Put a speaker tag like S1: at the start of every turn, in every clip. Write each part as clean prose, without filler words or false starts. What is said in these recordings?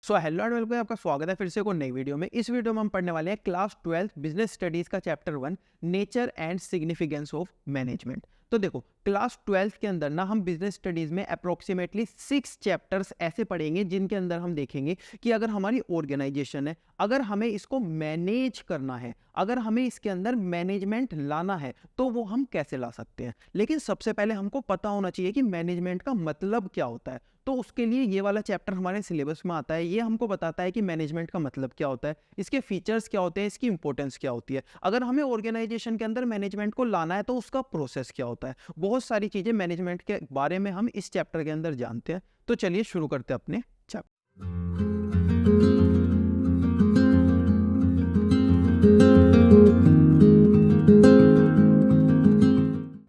S1: Hello and welcome, आपका स्वागत है फिर से एक नई वीडियो में। इस वीडियो में हम पढ़ने वाले हैं क्लास 12 बिजनेस स्टडीज का chapter 1 nature and significance of management. तो देखो, क्लास 12 के अंदर ना हम बिजनेस स्टडीज में अप्रोक्सीमेटली 6 चैप्टर्स ऐसे पढ़ेंगे जिनके अंदर हम देखेंगे कि अगर हमारी ऑर्गेनाइजेशन है, अगर हमें इसको मैनेज करना है, अगर हमें इसके अंदर मैनेजमेंट लाना है तो वो हम कैसे ला सकते हैं। लेकिन सबसे पहले हमको पता होना चाहिए कि मैनेजमेंट का मतलब क्या होता है। तो उसके लिए ये वाला चैप्टर हमारे सिलेबस में आता है। ये हमको बताता है कि मैनेजमेंट का मतलब क्या होता है, इसके फीचर्स क्या होते हैं, इसकी इंपॉर्टेंस क्या होती है। अगर हमें ऑर्गेनाइजेशन के अंदर मैनेजमेंट को लाना है तो उसका प्रोसेस क्या होता है। बहुत सारी चीजें मैनेजमेंट के बारे में हम इस चैप्टर के अंदर जानते हैं। तो चलिए शुरू करते हैं अपने चैप्टर।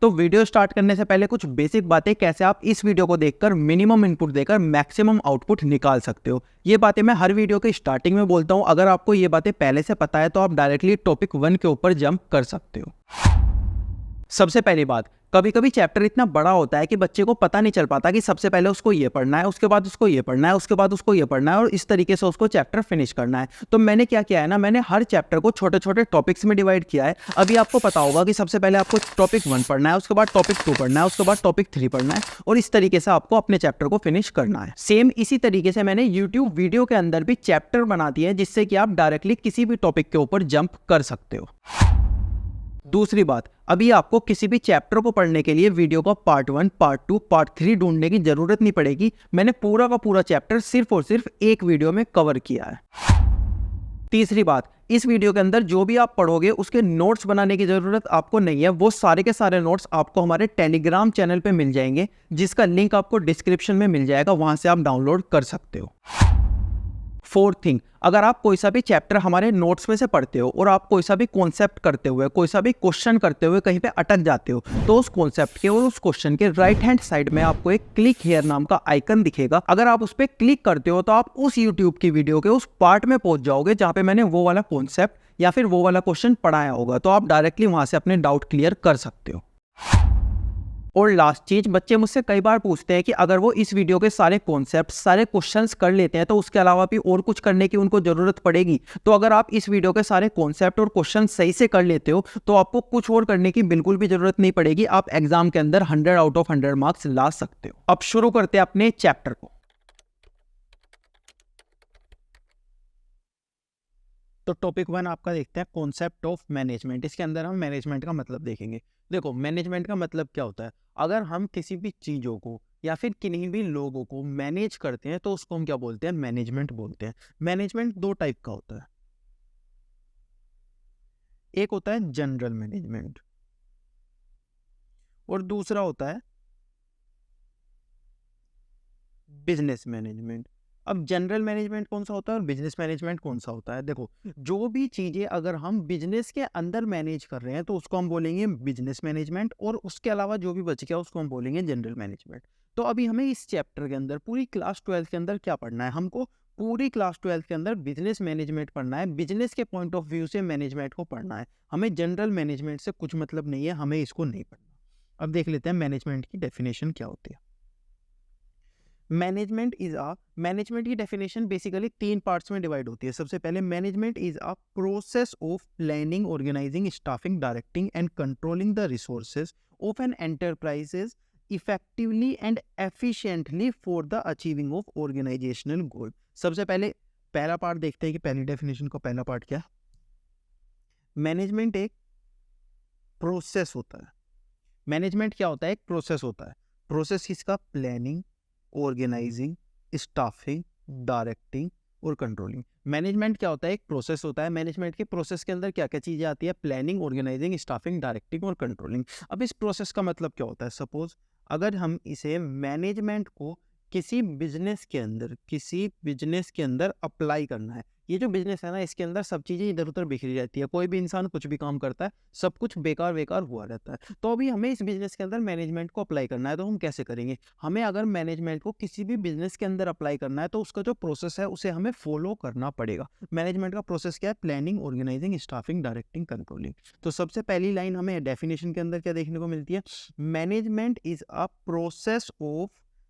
S1: तो वीडियो स्टार्ट करने से पहले कुछ बेसिक बातें, कैसे आप इस वीडियो को देखकर मिनिमम इनपुट देकर मैक्सिमम आउटपुट निकाल सकते हो। ये बातें मैं हर वीडियो के स्टार्टिंग में बोलता हूं। अगर आपको ये बातें पहले से पता है तो आप डायरेक्टली टॉपिक 1 के ऊपर जंप कर सकते हो। सबसे पहली बात, कभी कभी चैप्टर इतना बड़ा होता है कि बच्चे को पता नहीं चल पाता कि सबसे पहले उसको ये पढ़ना है, उसके बाद उसको ये पढ़ना है, उसके बाद उसको ये पढ़ना है और इस तरीके से उसको चैप्टर फिनिश करना है। तो मैंने क्या किया है ना, मैंने हर चैप्टर को छोटे छोटे टॉपिक्स में डिवाइड किया है। अभी आपको पता होगा कि सबसे पहले आपको टॉपिक 1 पढ़ना है, उसके बाद टॉपिक 2 पढ़ना है, उसके बाद टॉपिक 3 पढ़ना है और इस तरीके से आपको अपने चैप्टर को फिनिश करना है। सेम इसी तरीके से मैंने यूट्यूब वीडियो के अंदर भी चैप्टर बना दिए हैं जिससे कि आप डायरेक्टली किसी भी टॉपिक के ऊपर जंप कर सकते हो। दूसरी बात, अभी आपको किसी भी चैप्टर को पढ़ने के लिए वीडियो का पार्ट 1, पार्ट 2, पार्ट 3 ढूंढने की जरूरत नहीं पड़ेगी। मैंने पूरा का पूरा चैप्टर सिर्फ और सिर्फ एक वीडियो में कवर किया है। तीसरी बात, इस वीडियो के अंदर जो भी आप पढ़ोगे उसके नोट्स बनाने की जरूरत आपको नहीं है। वो सारे के सारे नोट्स आपको हमारे टेलीग्राम चैनल पे मिल जाएंगे, जिसका लिंक आपको डिस्क्रिप्शन में मिल जाएगा, वहां से आप डाउनलोड कर सकते हो। फोर्थ थिंग, अगर आप कोई सा भी चैप्टर हमारे नोट्स में से पढ़ते हो और आप कोई सा भी कॉन्सेप्ट करते हुए, कोई सा भी क्वेश्चन करते हुए कहीं पे अटक जाते हो, तो उस कॉन्सेप्ट के और उस क्वेश्चन के राइट हैंड साइड में आपको एक क्लिक हियर नाम का आइकन दिखेगा। अगर आप उस पर क्लिक करते हो तो आप उस यूट्यूब की वीडियो के उस पार्ट में पहुंच जाओगे जहां पे मैंने वो वाला कॉन्सेप्ट या फिर वो वाला क्वेश्चन पढ़ाया होगा। तो आप डायरेक्टली वहां से अपने डाउट क्लियर कर सकते हो। और लास्ट चीज, बच्चे मुझसे कई बार पूछते हैं कि अगर वो इस वीडियो के सारे कॉन्सेप्ट, सारे क्वेश्चंस कर लेते हैं तो उसके अलावा भी और कुछ करने की उनको जरूरत पड़ेगी। तो अगर आप इस वीडियो के सारे कॉन्सेप्ट और क्वेश्चन सही से कर लेते हो तो आपको कुछ और करने की बिल्कुल भी जरूरत नहीं पड़ेगी। आप एग्जाम के अंदर 100 आउट ऑफ 100 मार्क्स ला सकते हो। अब शुरू करते हैं अपने चैप्टर को। तो टॉपिक 1 आपका देखते हैं, कॉन्सेप्ट ऑफ मैनेजमेंट। इसके अंदर हम मैनेजमेंट का मतलब देखेंगे। देखो, मैनेजमेंट का मतलब क्या होता है। अगर हम किसी भी चीज़ों को या फिर किन्हीं भी लोगों को मैनेज करते हैं तो उसको हम क्या बोलते हैं, मैनेजमेंट बोलते हैं। मैनेजमेंट दो टाइप का होता है। एक होता है जनरल मैनेजमेंट और दूसरा होता है बिजनेस मैनेजमेंट। अब जनरल मैनेजमेंट कौन सा होता है और बिजनेस मैनेजमेंट कौन सा होता है। देखो, जो भी चीजें अगर हम बिजनेस के अंदर मैनेज कर रहे हैं तो उसको हम बोलेंगे बिजनेस मैनेजमेंट, और उसके अलावा जो भी बच गया उसको हम बोलेंगे जनरल मैनेजमेंट। तो अभी हमें इस चैप्टर के अंदर पूरी क्लास 12 के अंदर क्या पढ़ना है, हमको पूरी क्लास 12 के अंदर बिजनेस मैनेजमेंट पढ़ना है। बिजनेस के पॉइंट ऑफ व्यू से मैनेजमेंट को पढ़ना है। हमें जनरल मैनेजमेंट से कुछ मतलब नहीं है, हमें इसको नहीं पढ़ना। अब देख लेते हैं मैनेजमेंट की डेफिनेशन क्या होती है। मैनेजमेंट की डेफिनेशन बेसिकली 3 पार्ट्स में डिवाइड होती है। सबसे पहले, management is a process of planning, organising, staffing, directing and controlling the resources of an enterprises effectively and efficiently for the achieving of organisational goal. सबसे पहले पहला पार्ट देखते हैं कि पहली डेफिनेशन का पहला पार्ट क्या है। मैनेजमेंट एक प्रोसेस होता है। मैनेजमेंट क्या होता है, एक प्रोसेस होता है। प्रोसेस किसका, प्लानिंग, ऑर्गेनाइजिंग, स्टाफिंग, डायरेक्टिंग और कंट्रोलिंग। मैनेजमेंट क्या होता है, एक प्रोसेस होता है। मैनेजमेंट के प्रोसेस के अंदर क्या क्या चीजें आती है, प्लानिंग, ऑर्गेनाइजिंग, स्टाफिंग, डायरेक्टिंग और कंट्रोलिंग। अब इस प्रोसेस का मतलब क्या होता है। सपोज अगर हम इसे मैनेजमेंट को किसी बिजनेस के अंदर अप्लाई करना है। ये जो बिजनेस है ना, इसके अंदर सब चीजें इधर उधर बिखरी रहती है। कोई भी इंसान कुछ भी काम करता है, सब कुछ बेकार बेकार हुआ रहता है। तो अभी हमें इस बिजनेस के अंदर मैनेजमेंट को अप्लाई करना है, तो हम कैसे करेंगे। हमें अगर मैनेजमेंट को किसी भी बिजनेस के अंदर अप्लाई करना है तो उसका जो प्रोसेस है उसे हमें फॉलो करना पड़ेगा। मैनेजमेंट का प्रोसेस क्या है, planning, organising, staffing, directing, controlling. तो सबसे पहली लाइन हमें डेफिनेशन के अंदर क्या देखने को मिलती है, management is a process of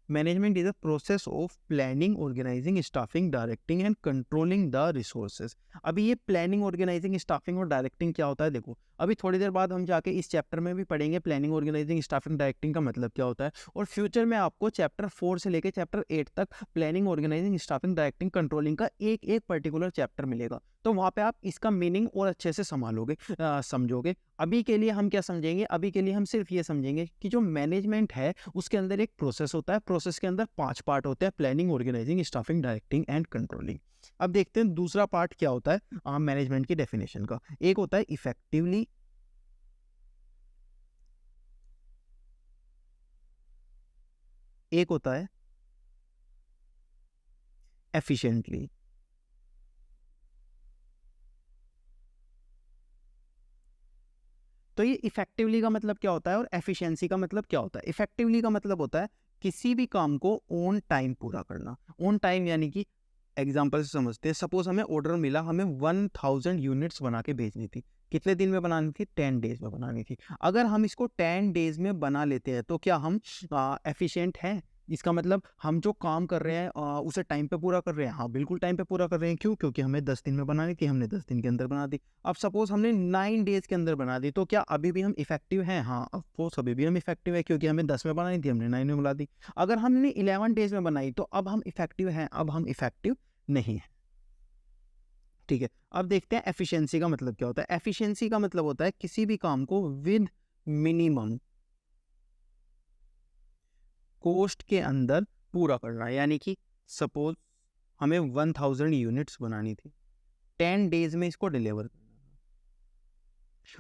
S1: management is a process of planning, organising, staffing, directing and controlling the resources. अभी ये प्लानिंग, ऑर्गेनाइजिंग, स्टाफिंग और डायरेक्टिंग क्या होता है, देखो अभी थोड़ी देर बाद हम जाके इस चैप्टर में भी पढ़ेंगे प्लानिंग, ऑर्गेनाइजिंग, स्टाफिंग, डायरेक्टिंग का मतलब क्या होता है, और फ्यूचर में आपको चैप्टर 4 से लेकर चैप्टर 8 तक planning, organising, staffing, directing, controlling का एक एक पर्टिकुलर चैप्टर मिलेगा। तो वहाँ पे आप इसका मीनिंग और अच्छे से संभालोगे, समझोगे। अभी के लिए हम क्या समझेंगे, अभी के लिए हम सिर्फ ये समझेंगे कि जो मैनेजमेंट है उसके अंदर एक प्रोसेस होता है, प्रोसेस के अंदर 5 पार्ट होते हैं, planning, organising, staffing, directing and controlling. अब देखते हैं दूसरा पार्ट क्या होता है मैनेजमेंट की डेफिनेशन का। एक होता है इफेक्टिवली, एक होता है एफिशिएंटली। तो ये इफेक्टिवली का मतलब क्या होता है और एफिशिएंसी का मतलब क्या होता है। इफेक्टिवली का मतलब होता है किसी भी काम को ऑन टाइम पूरा करना। ऑन टाइम यानी कि एग्जाम्पल से समझते हैं, सपोज हमें ऑर्डर मिला, हमें 1000 यूनिट्स बना के भेजनी थी। कितने दिन में बनानी थी, 10 डेज में बनानी थी। अगर हम इसको 10 डेज में बना लेते हैं तो क्या हम एफिशिएंट हैं। इसका मतलब हम जो काम कर रहे हैं उसे टाइम पे पूरा कर रहे हैं। हाँ बिल्कुल टाइम पे पूरा कर रहे हैं। क्यों? क्योंकि हमें 10 दिन में बनानी थी, हमने 10 दिन के अंदर बना दी। अब सपोज हमने 9 डेज के अंदर बना दी, तो क्या अभी भी हम इफेक्टिव हैं? हाँ ऑफ कोर्स अभी भी हम इफेक्टिव है, क्योंकि हमें 10 में बनानी थी, हमने 9 में बना दी। अगर हमने 11 डेज में बनाई तो अब हम इफेक्टिव हैं, अब हम इफेक्टिव नहीं है। ठीक है, अब देखते हैं एफिशिएंसी का मतलब क्या होता है। एफिशिएंसी का मतलब होता है किसी भी काम को विद मिनिमम कॉस्ट के अंदर पूरा करना। यानी कि सपोज हमें 1000 यूनिट्स बनानी थी, 10 डेज में इसको डिलीवर करना,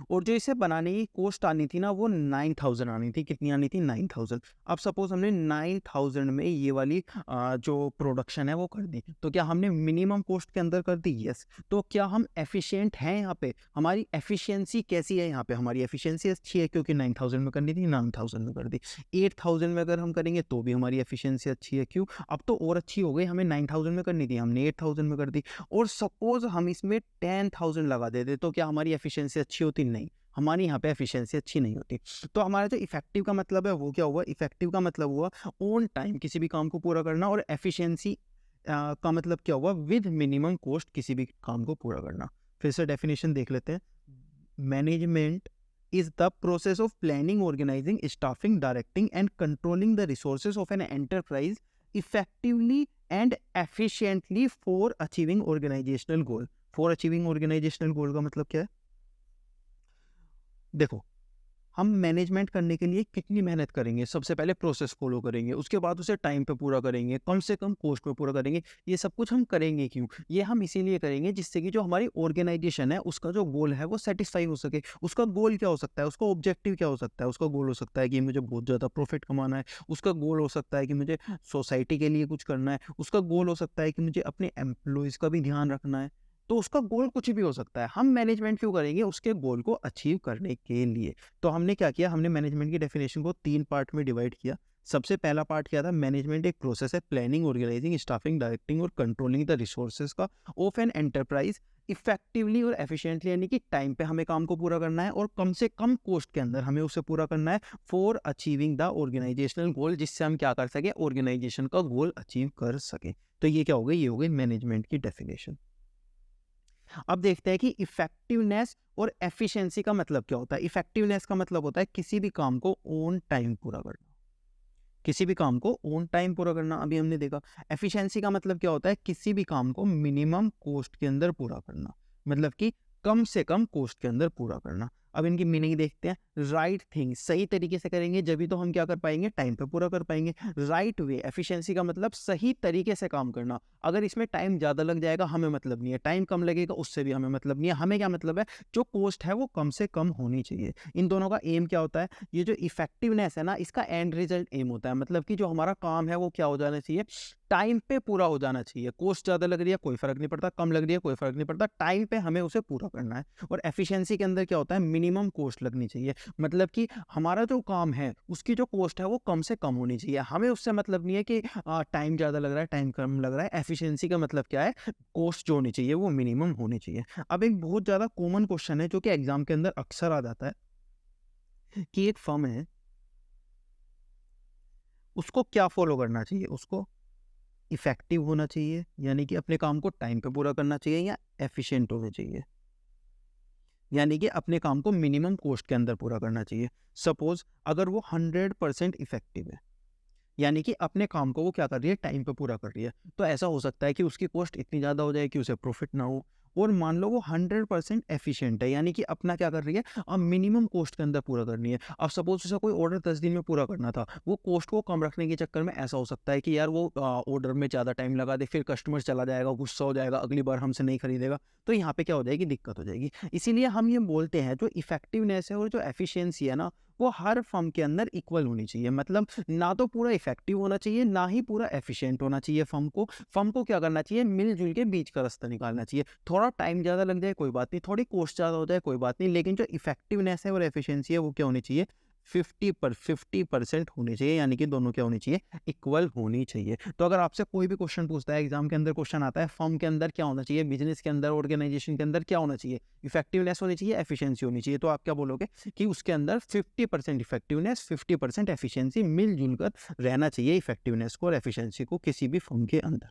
S1: और जो इसे बनाने की कॉस्ट आनी थी ना वो 9000 आनी थी। कितनी आनी थी? 9000। अब सपोज हमने 9000 में ये वाली जो प्रोडक्शन है वो कर दी, तो क्या हमने मिनिमम कॉस्ट के अंदर कर दी? यस। तो क्या हम एफिशिएंट हैं यहाँ पे? हमारी एफिशिएंसी कैसी है यहाँ पे? हमारी एफिशिएंसी अच्छी है, क्योंकि 9000 में करनी थी, 9000 में कर दी। 8000 में अगर हम करेंगे तो भी हमारी एफिशिएंसी अच्छी है। क्यों? अब तो और अच्छी हो गई, हमें 9000 में करनी थी, हमने 8000 में कर दी। और सपोज हम इसमें 10000 लगा देते तो क्या हमारी एफिशिएंसी अच्छी होती? नहीं, हमारी यहाँ पे एफिशिएंसी अच्छी नहीं होती। तो हमारा जो इफेक्टिव का मतलब है वो क्या हुआ? इफेक्टिव का मतलब हुआ ऑन टाइम किसी भी काम को पूरा करना, और एफिशिएंसी का मतलब क्या हुआ? विद मिनिमम कॉस्ट किसी भी काम को पूरा करना। फिर से डेफिनेशन देख लेते हैं। Management is the process of planning, organizing, staffing, directing and controlling the resources of an enterprise effectively and efficiently for achieving organizational goal। for achieving organizational goal का मतलब क्या है? देखो, हम मैनेजमेंट करने के लिए कितनी मेहनत करेंगे? सबसे पहले प्रोसेस फॉलो करेंगे, उसके बाद उसे टाइम पे पूरा करेंगे, कम से कम कॉस्ट पे पूरा करेंगे। ये सब कुछ हम करेंगे क्यों? ये हम इसीलिए करेंगे जिससे कि जो हमारी ऑर्गेनाइजेशन है उसका जो गोल है वो सेटिस्फाई हो सके। उसका गोल क्या हो सकता है? उसका ऑब्जेक्टिव क्या हो सकता है? उसका गोल हो सकता है कि मुझे बहुत ज़्यादा प्रॉफिट कमाना है। उसका गोल हो सकता है कि मुझे सोसाइटी के लिए कुछ करना है। उसका गोल हो सकता है कि मुझे अपने एम्प्लॉयज़ का भी ध्यान रखना है। तो उसका गोल कुछ भी हो सकता है। हम मैनेजमेंट क्यों करेंगे? उसके गोल को अचीव करने के लिए। तो हमने क्या किया? हमने मैनेजमेंट की डेफिनेशन को 3 पार्ट में डिवाइड किया। सबसे पहला पार्ट क्या था? मैनेजमेंट एक प्रोसेस है प्लानिंग, ऑर्गेनाइजिंग, स्टाफिंग, डायरेक्टिंग और कंट्रोलिंग द रिसोर्सेज का ऑफ एन एंटरप्राइज इफेक्टिवली और एफिशिएंटली। यानी कि टाइम पे हमें काम को पूरा करना है और कम से कम कॉस्ट के अंदर हमें उसे पूरा करना है फॉर अचीविंग द ऑर्गेनाइजेशनल गोल, जिससे हम क्या कर सके? ऑर्गेनाइजेशन का गोल अचीव कर सके। तो ये क्या हो गई? ये हो गई मैनेजमेंट की डेफिनेशन। अब देखते हैं कि इफेक्टिवनेस और एफिशिएंसी का मतलब क्या होता है। इफेक्टिवनेस का मतलब होता है किसी भी काम को ऑन टाइम पूरा करना, किसी भी काम को ऑन टाइम पूरा करना, अभी हमने देखा। एफिशिएंसी का मतलब क्या होता है? किसी भी काम को मिनिमम कॉस्ट के अंदर पूरा करना, मतलब कि कम से कम कॉस्ट के अंदर पूरा करना। अब इनकी मीनिंग देखते हैं। राइट थिंग, सही तरीके से करेंगे जब तो हम क्या कर पाएंगे? टाइम पे पूरा कर पाएंगे। राइट वे, एफिशिएंसी का मतलब सही तरीके से काम करना। अगर इसमें टाइम ज़्यादा लग जाएगा हमें मतलब नहीं है, टाइम कम लगेगा उससे भी हमें मतलब नहीं है। हमें क्या मतलब है? जो कॉस्ट है वो कम से कम होनी चाहिए। इन दोनों का एम क्या होता है? ये जो इफेक्टिवनेस है ना, इसका एंड रिजल्ट एम होता है, मतलब कि जो हमारा काम है वो क्या हो जाना चाहिए? टाइम पे पूरा हो जाना चाहिए। कॉस्ट ज़्यादा लग रही है कोई फर्क नहीं पड़ता, कम लग रही है कोई फर्क नहीं पड़ता, टाइम पे हमें उसे पूरा करना है। और एफिशिएंसी के अंदर क्या होता है? मिनिमम कॉस्ट लगनी चाहिए, मतलब कि हमारा जो काम है उसकी जो कॉस्ट है वो कम से कम होनी चाहिए। हमें उससे मतलब नहीं है कि टाइम ज़्यादा लग रहा है, टाइम कम लग रहा है। एफिशिएंसी का मतलब क्या है? कॉस्ट जो होनी चाहिए वो मिनिमम होनी चाहिए। अब एक बहुत ज़्यादा कॉमन क्वेश्चन है जो कि एग्जाम के अंदर अक्सर आ जाता है कि एक फर्म है, उसको क्या फॉलो करना चाहिए, उसको इफेक्टिव होना चाहिए, यानी कि अपने काम को टाइम पे पूरा करना चाहिए, या एफिशिएंट होना चाहिए, यानी कि अपने काम को मिनिमम कॉस्ट के अंदर पूरा करना चाहिए। सपोज अगर वो 100% इफेक्टिव है, यानी कि अपने काम को वो क्या कर रही है, टाइम पे पूरा कर रही है, तो ऐसा हो सकता है कि उसकी कॉस्ट इतनी ज़्यादा हो जाए कि उसे प्रॉफिट ना हो। और मान लो वो 100% एफिशिएंट है, यानी कि अपना क्या कर रही है, अब मिनिमम कॉस्ट के अंदर पूरा करनी है। अब सपोज उसे कोई ऑर्डर 10 दिन में पूरा करना था, वो कॉस्ट को कम रखने के चक्कर में ऐसा हो सकता है कि यार वो ऑर्डर में ज़्यादा टाइम लगा दे, फिर कस्टमर चला जाएगा, गुस्सा हो जाएगा, अगली बार हमसे नहीं खरीदेगा, तो यहाँ पे क्या हो जाएगी, दिक्कत हो जाएगी। इसीलिए हम ये बोलते हैं जो इफेक्टिवनेस है और जो एफिशिएंसी है ना, वो हर फर्म के अंदर इक्वल होनी चाहिए। मतलब ना तो पूरा इफेक्टिव होना चाहिए, ना ही पूरा एफिशिएंट होना चाहिए। फर्म को क्या करना चाहिए, मिलजुल के बीच का रास्ता निकालना चाहिए। थोड़ा टाइम ज़्यादा लग जाए कोई बात नहीं, थोड़ी कॉस्ट ज़्यादा हो जाए कोई बात नहीं, लेकिन जो इफेक्टिवनेस है और एफिशिएंसी है वो क्या होनी चाहिए, 50% होनी चाहिए, यानी कि दोनों क्या होनी चाहिए, इक्वल होनी चाहिए। तो अगर आपसे कोई भी क्वेश्चन पूछता है, एग्जाम के अंदर क्वेश्चन आता है, फर्म के अंदर क्या होना चाहिए, बिजनेस के अंदर, ऑर्गेनाइजेशन के अंदर क्या होना चाहिए, इफेक्टिवनेस होनी चाहिए, एफिशिएंसी होनी चाहिए, तो आप क्या बोलोगे कि उसके अंदर 50% इफेक्टिवनेस, 50% एफिशिएंसी मिलजुल कर रहना चाहिए, इफेक्टिवनेस को और एफिशिएंसी को किसी भी फर्म के अंदर।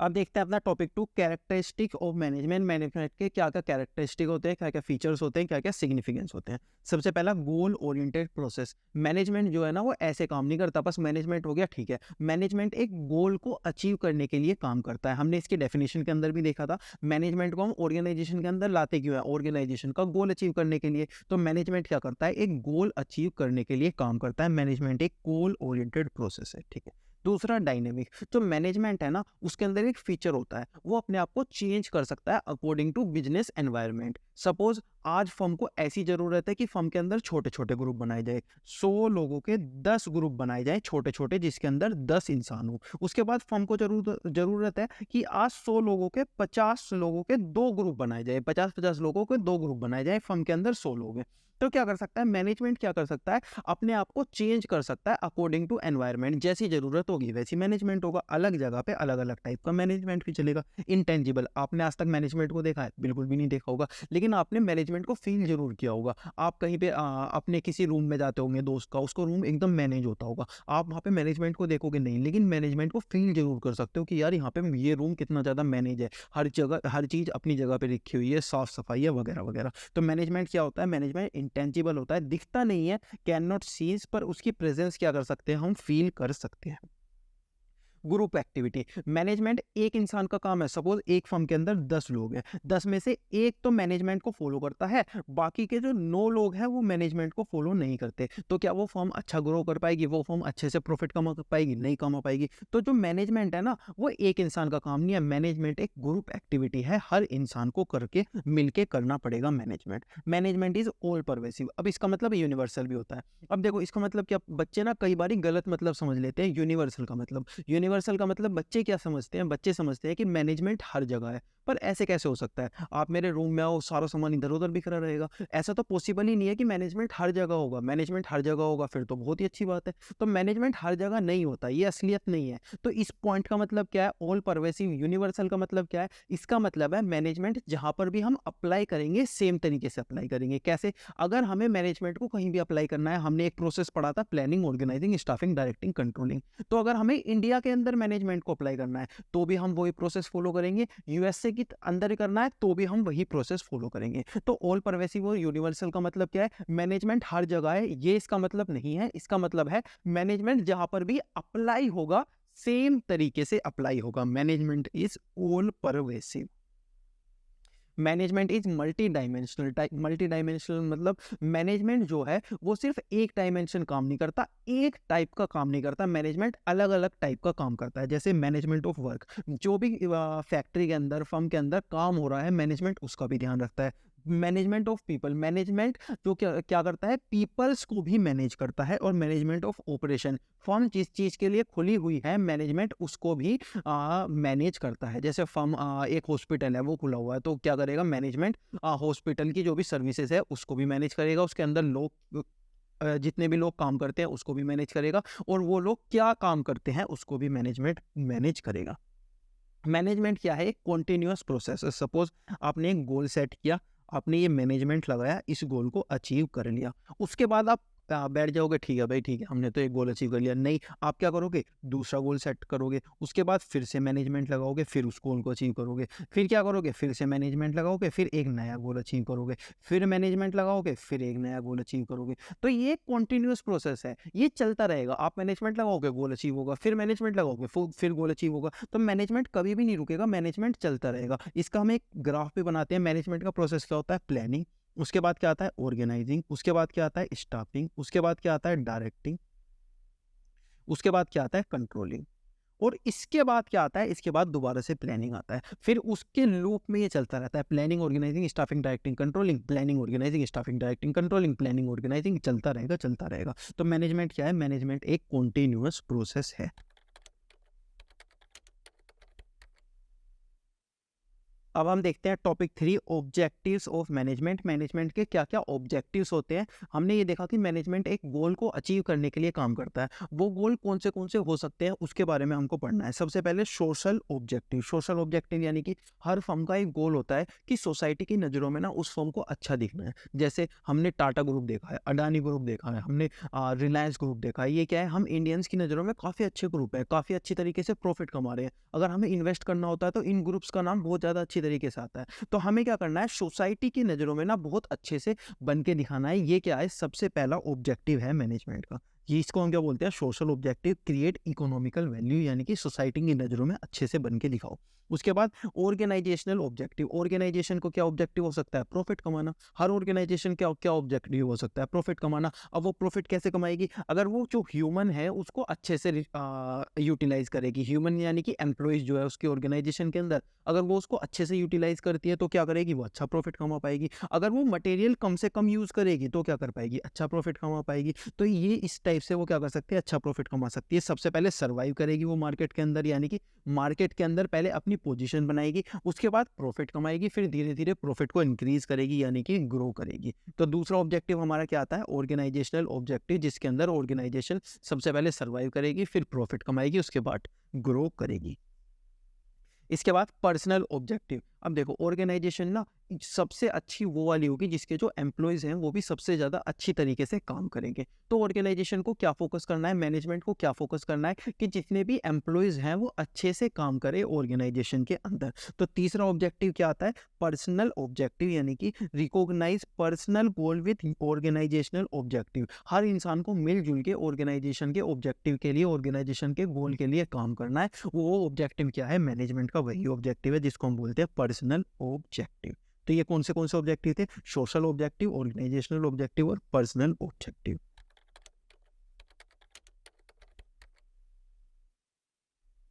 S1: अब देखते हैं अपना topic 2, characteristic of management. Management के क्या क्या कैरेक्टरिस्टिक होते हैं, क्या क्या फीचर्स होते हैं, क्या क्या सिग्निफिकेंस होते हैं। सबसे पहला, गोल ओरिएंटेड प्रोसेस। मैनेजमेंट जो है ना, वो ऐसे काम नहीं करता बस मैनेजमेंट हो गया ठीक है। मैनेजमेंट एक गोल को अचीव करने के लिए काम करता है। हमने इसके डेफिनेशन के अंदर भी देखा था, मैनेजमेंट को हम ऑर्गेनाइजेशन के अंदर लाते क्यों है, ऑर्गेनाइजेशन का गोल अचीव करने के लिए। तो मैनेजमेंट क्या करता है, एक गोल अचीव करने के लिए काम करता है। मैनेजमेंट एक गोल ओरिएंटेड प्रोसेस है, ठीक है। दूसरा, डायनेमिक। जो मैनेजमेंट है ना, उसके अंदर एक फीचर होता है, वो अपने आप को चेंज कर सकता है according to business environment. Suppose आज फर्म को ऐसी जरूरत है कि फर्म के अंदर छोटे छोटे ग्रुप बनाए जाए, 100 लोगों के 10 ग्रुप बनाए जाए छोटे छोटे, जिसके अंदर 10 इंसान हो। उसके बाद फर्म को जरूरत है कि आज 100 लोगों के 50 लोगों के 2 ग्रुप बनाए जाए, 50-50 लोगों के 2 ग्रुप बनाए जाए, फर्म के अंदर 100 लोग हैं। तो क्या कर सकता है मैनेजमेंट, क्या कर सकता है, अपने आप को चेंज कर सकता है अकॉर्डिंग टू एनवायरनमेंट। जैसी जरूरत होगी वैसी मैनेजमेंट होगा, अलग जगह पे अलग अलग टाइप का मैनेजमेंट भी चलेगा। इंटेंजिबल, आपने आज तक मैनेजमेंट को देखा है, बिल्कुल भी नहीं देखा होगा, लेकिन आपने मैनेजमेंट को फील जरूर किया होगा। आप कहीं पे अपने किसी रूम में जाते होंगे दोस्त का, उसको रूम एकदम मैनेज होता होगा, आप वहाँ पे मैनेजमेंट को देखोगे नहीं, लेकिन मैनेजमेंट को फील जरूर कर सकते हो कि यार यहाँ पे ये रूम कितना ज़्यादा मैनेज है, हर जगह हर चीज़ अपनी जगह पे रखी हुई है, साफ सफाई है वगैरह वगैरह। तो मैनेजमेंट क्या होता है, मैनेजमेंट इंटेंजिबल होता है, दिखता नहीं है, कैन नॉट सीज, पर उसकी प्रेजेंस क्या कर सकते हैं, हम फील कर सकते हैं। ग्रुप एक्टिविटी, मैनेजमेंट एक इंसान का काम है। सपोज एक फर्म के अंदर 10 लोग हैं, 10 में से एक तो मैनेजमेंट को फॉलो करता है, बाकी के जो 9 लोग हैं वो मैनेजमेंट को फॉलो नहीं करते। तो क्या वो फर्म अच्छा ग्रो कर पाएगी, वो फर्म अच्छे से प्रॉफिट कमा पाएगी, नहीं कमा पाएगी। तो जो मैनेजमेंट है ना, वो एक इंसान का काम नहीं है, मैनेजमेंट एक ग्रुप एक्टिविटी है, हर इंसान को करके मिलके करना पड़ेगा management. Management is all pervasive. अब इसका मतलब यूनिवर्सल भी होता है। अब देखो इसका मतलब क्या, बच्चे ना कई बार गलत मतलब समझ लेते हैं यूनिवर्सल का मतलब। यूनिवर्सल का मतलब बच्चे क्या समझते हैं, बच्चे समझते हैं कि मैनेजमेंट हर जगह है, पर ऐसे कैसे हो सकता है, आप मेरे रूम में आओ, सारा सामान इधर उधर बिखरा रहेगा, ऐसा तो पॉसिबल ही नहीं है कि मैनेजमेंट हर जगह होगा। मैनेजमेंट हर जगह होगा फिर तो बहुत ही अच्छी बात है, तो मैनेजमेंट हर जगह नहीं होता, ये असलियत नहीं है। तो इस पॉइंट का मतलब क्या है, ऑल परवेसिव। यूनिवर्सल का मतलब क्या है, इसका मतलब है मैनेजमेंट जहां पर भी हम अप्लाई करेंगे सेम तरीके से अप्लाई करेंगे। कैसे, अगर हमें मैनेजमेंट को कहीं भी अप्लाई करना है, हमने एक प्रोसेस पढ़ा था, planning, organising, staffing, directing, controlling. तो अगर हमें इंडिया के अंदर मैनेजमेंट को अप्लाई करना है तो भी हम वही प्रोसेस फॉलो करेंगे, यूएसए के अंदर करना है तो भी हम वही प्रोसेस फॉलो करेंगे। तो ऑल परवेसिव और यूनिवर्सल का मतलब क्या है, मैनेजमेंट हर जगह है, ये इसका मतलब नहीं है। इसका मतलब है मैनेजमेंट जहां पर भी अप्लाई होगा सेम तरीके से अप्लाई होगा। Management is all pervasive. Management is multi dimensional. Multi dimensional मतलब मैनेजमेंट जो है वो सिर्फ एक डायमेंशन काम नहीं करता, एक टाइप का काम नहीं करता, मैनेजमेंट अलग अलग टाइप का काम करता है। जैसे मैनेजमेंट ऑफ वर्क, जो भी फैक्ट्री के अंदर, फर्म के अंदर काम हो रहा है, मैनेजमेंट उसका भी ध्यान रखता है। मैनेजमेंट ऑफ पीपल, मैनेजमेंट जो क्या क्या करता है, पीपल्स को भी मैनेज करता है। और मैनेजमेंट ऑफ ऑपरेशन, फर्म जिस चीज़ के लिए खुली हुई है, मैनेजमेंट उसको भी मैनेज करता है। जैसे फर्म एक हॉस्पिटल है वो खुला हुआ है, तो क्या करेगा मैनेजमेंट, हॉस्पिटल की जो भी सर्विसेज है उसको भी मैनेज करेगा, उसके अंदर लोग जितने भी लोग काम करते हैं उसको भी मैनेज करेगा, और वो लोग क्या काम करते हैं उसको भी मैनेजमेंट मैनेज करेगा। मैनेजमेंट क्या है, एक कॉन्टिन्यूअस प्रोसेस। सपोज आपने एक गोल सेट किया, आपने ये मैनेजमेंट लगाया, इस गोल को अचीव कर लिया। उसके बाद आप बैठ जाओगे, ठीक है भाई ठीक है, हमने तो एक गोल अचीव कर लिया। नहीं, आप क्या करोगे, दूसरा गोल सेट करोगे, उसके बाद फिर से मैनेजमेंट लगाओगे, फिर उस गोल को अचीव करोगे, फिर क्या करोगे, फिर से मैनेजमेंट लगाओगे, फिर एक नया गोल अचीव करोगे, फिर मैनेजमेंट लगाओगे, फिर एक नया गोल अचीव करोगे। तो ये कंटिन्यूअस प्रोसेस है, ये चलता रहेगा। आप मैनेजमेंट लगाओगे, गोल अचीव होगा, फिर मैनेजमेंट लगाओगे, फिर गोल अचीव होगा। तो मैनेजमेंट कभी भी नहीं रुकेगा, मैनेजमेंट चलता रहेगा। इसका हम एक ग्राफ भी बनाते हैं। मैनेजमेंट का प्रोसेस क्या होता है, प्लानिंग, उसके बाद क्या आता है ऑर्गेनाइजिंग, उसके बाद क्या आता है स्टाफिंग, उसके बाद क्या आता है डायरेक्टिंग, उसके बाद क्या आता है कंट्रोलिंग, और इसके बाद क्या आता है, इसके बाद दोबारा से प्लानिंग आता है। फिर उसके लूप में ये चलता रहता है, planning, organising, staffing, directing, controlling, planning, organising, staffing, directing, controlling, planning, organising, चलता रहेगा चलता रहेगा। तो मैनेजमेंट क्या है, मैनेजमेंट एक कॉन्टिन्यूअस प्रोसेस है। अब हम देखते हैं topic 3, objectives of management. Management के क्या क्या ऑब्जेक्टिव्स होते हैं। हमने ये देखा कि मैनेजमेंट एक गोल को अचीव करने के लिए काम करता है। वो गोल कौन से हो सकते हैं, उसके बारे में हमको पढ़ना है। सबसे पहले सोशल ऑब्जेक्टिव। सोशल ऑब्जेक्टिव यानी कि हर फर्म का एक गोल होता है कि सोसाइटी की नज़रों में ना उस फर्म को अच्छा दिखना है। जैसे हमने टाटा ग्रुप देखा है, अडानी ग्रुप देखा है, हमने रिलायंस ग्रुप देखा है। ये क्या है, हम इंडियंस की नज़रों में काफ़ी अच्छे ग्रुप है, काफ़ी अच्छी तरीके से प्रॉफिट कमा रहे हैं। अगर हमें इन्वेस्ट करना होता है तो इन ग्रुप्स का नाम बहुत ज़्यादा अच्छी तरीके से आता है। तो हमें क्या करना है, सोसाइटी की नज़रों में ना बहुत अच्छे से बन के दिखाना है। ये क्या है, सबसे पहला ऑब्जेक्टिव है मैनेजमेंट का। ये इसको हम क्या बोलते हैं, social objective, create economical value, यानी कि सोसाइटी की नज़रों में अच्छे से बन के दिखाओ। उसके बाद ऑर्गेनाइजेशनल ऑब्जेक्टिव। ऑर्गेनाइजेशन को क्या ऑब्जेक्टिव हो सकता है, प्रॉफिट कमाना। हर ऑर्गेनाइजेशन क्या क्या ऑब्जेक्टिव हो सकता है, प्रॉफिट कमाना। अब वो प्रॉफिट कैसे कमाएगी, अगर वो जो ह्यूमन है उसको अच्छे से यूटिलाइज करेगी। ह्यूमन यानी कि एम्प्लॉयज जो है उसके ऑर्गेनाइजेशन के अंदर, अगर वो उसको अच्छे से यूटिलाइज करती है तो क्या करेगी, वो अच्छा प्रॉफिट कमा पाएगी। अगर वो मटेरियल कम से कम यूज़ करेगी तो क्या कर पाएगी, अच्छा प्रॉफिट कमा पाएगी। तो ये इस टाइप से वो क्या कर सकती है, अच्छा प्रॉफिट कमा सकती है। सबसे पहले सर्वाइव करेगी वो मार्केट के अंदर, यानी कि मार्केट के अंदर पहले अपनी पोजीशन बनाएगी, उसके बाद प्रॉफिट कमाएगी, फिर धीरे धीरे प्रॉफिट को इंक्रीज करेगी, यानी कि ग्रो करेगी। तो दूसरा ऑब्जेक्टिव हमारा क्या आता है, ऑर्गेनाइजेशनल ऑब्जेक्टिव, जिसके अंदर ऑर्गेनाइजेशन सबसे पहले सर्वाइव करेगी, फिर प्रॉफिट कमाएगी, उसके बाद ग्रो करेगी। इसके बाद पर्सनल ऑब्जेक्टिव। अब देखो ऑर्गेनाइजेशन ना सबसे अच्छी वो वाली होगी जिसके जो एम्प्लॉयज़ हैं वो भी सबसे ज़्यादा अच्छी तरीके से काम करेंगे। तो ऑर्गेनाइजेशन को क्या फोकस करना है, मैनेजमेंट को क्या फोकस करना है कि जितने भी एम्प्लॉयज़ हैं वो अच्छे से काम करें ऑर्गेनाइजेशन के अंदर। तो तीसरा ऑब्जेक्टिव क्या आता है, पर्सनल ऑब्जेक्टिव, यानी कि recognise personal goal with organisational objective. हर इंसान को मिलजुल के ऑर्गेनाइजेशन के ऑब्जेक्टिव के लिए, ऑर्गेनाइजेशन के गोल के लिए काम करना है। वो ऑब्जेक्टिव क्या है, मैनेजमेंट का वही ऑब्जेक्टिव है जिसको हम बोलते हैं पर्सनल ऑब्जेक्टिव। तो ये कौन से ऑब्जेक्टिव थे, सोशल ऑब्जेक्टिव, ऑर्गेनाइजेशनल ऑब्जेक्टिव और पर्सनल ऑब्जेक्टिव।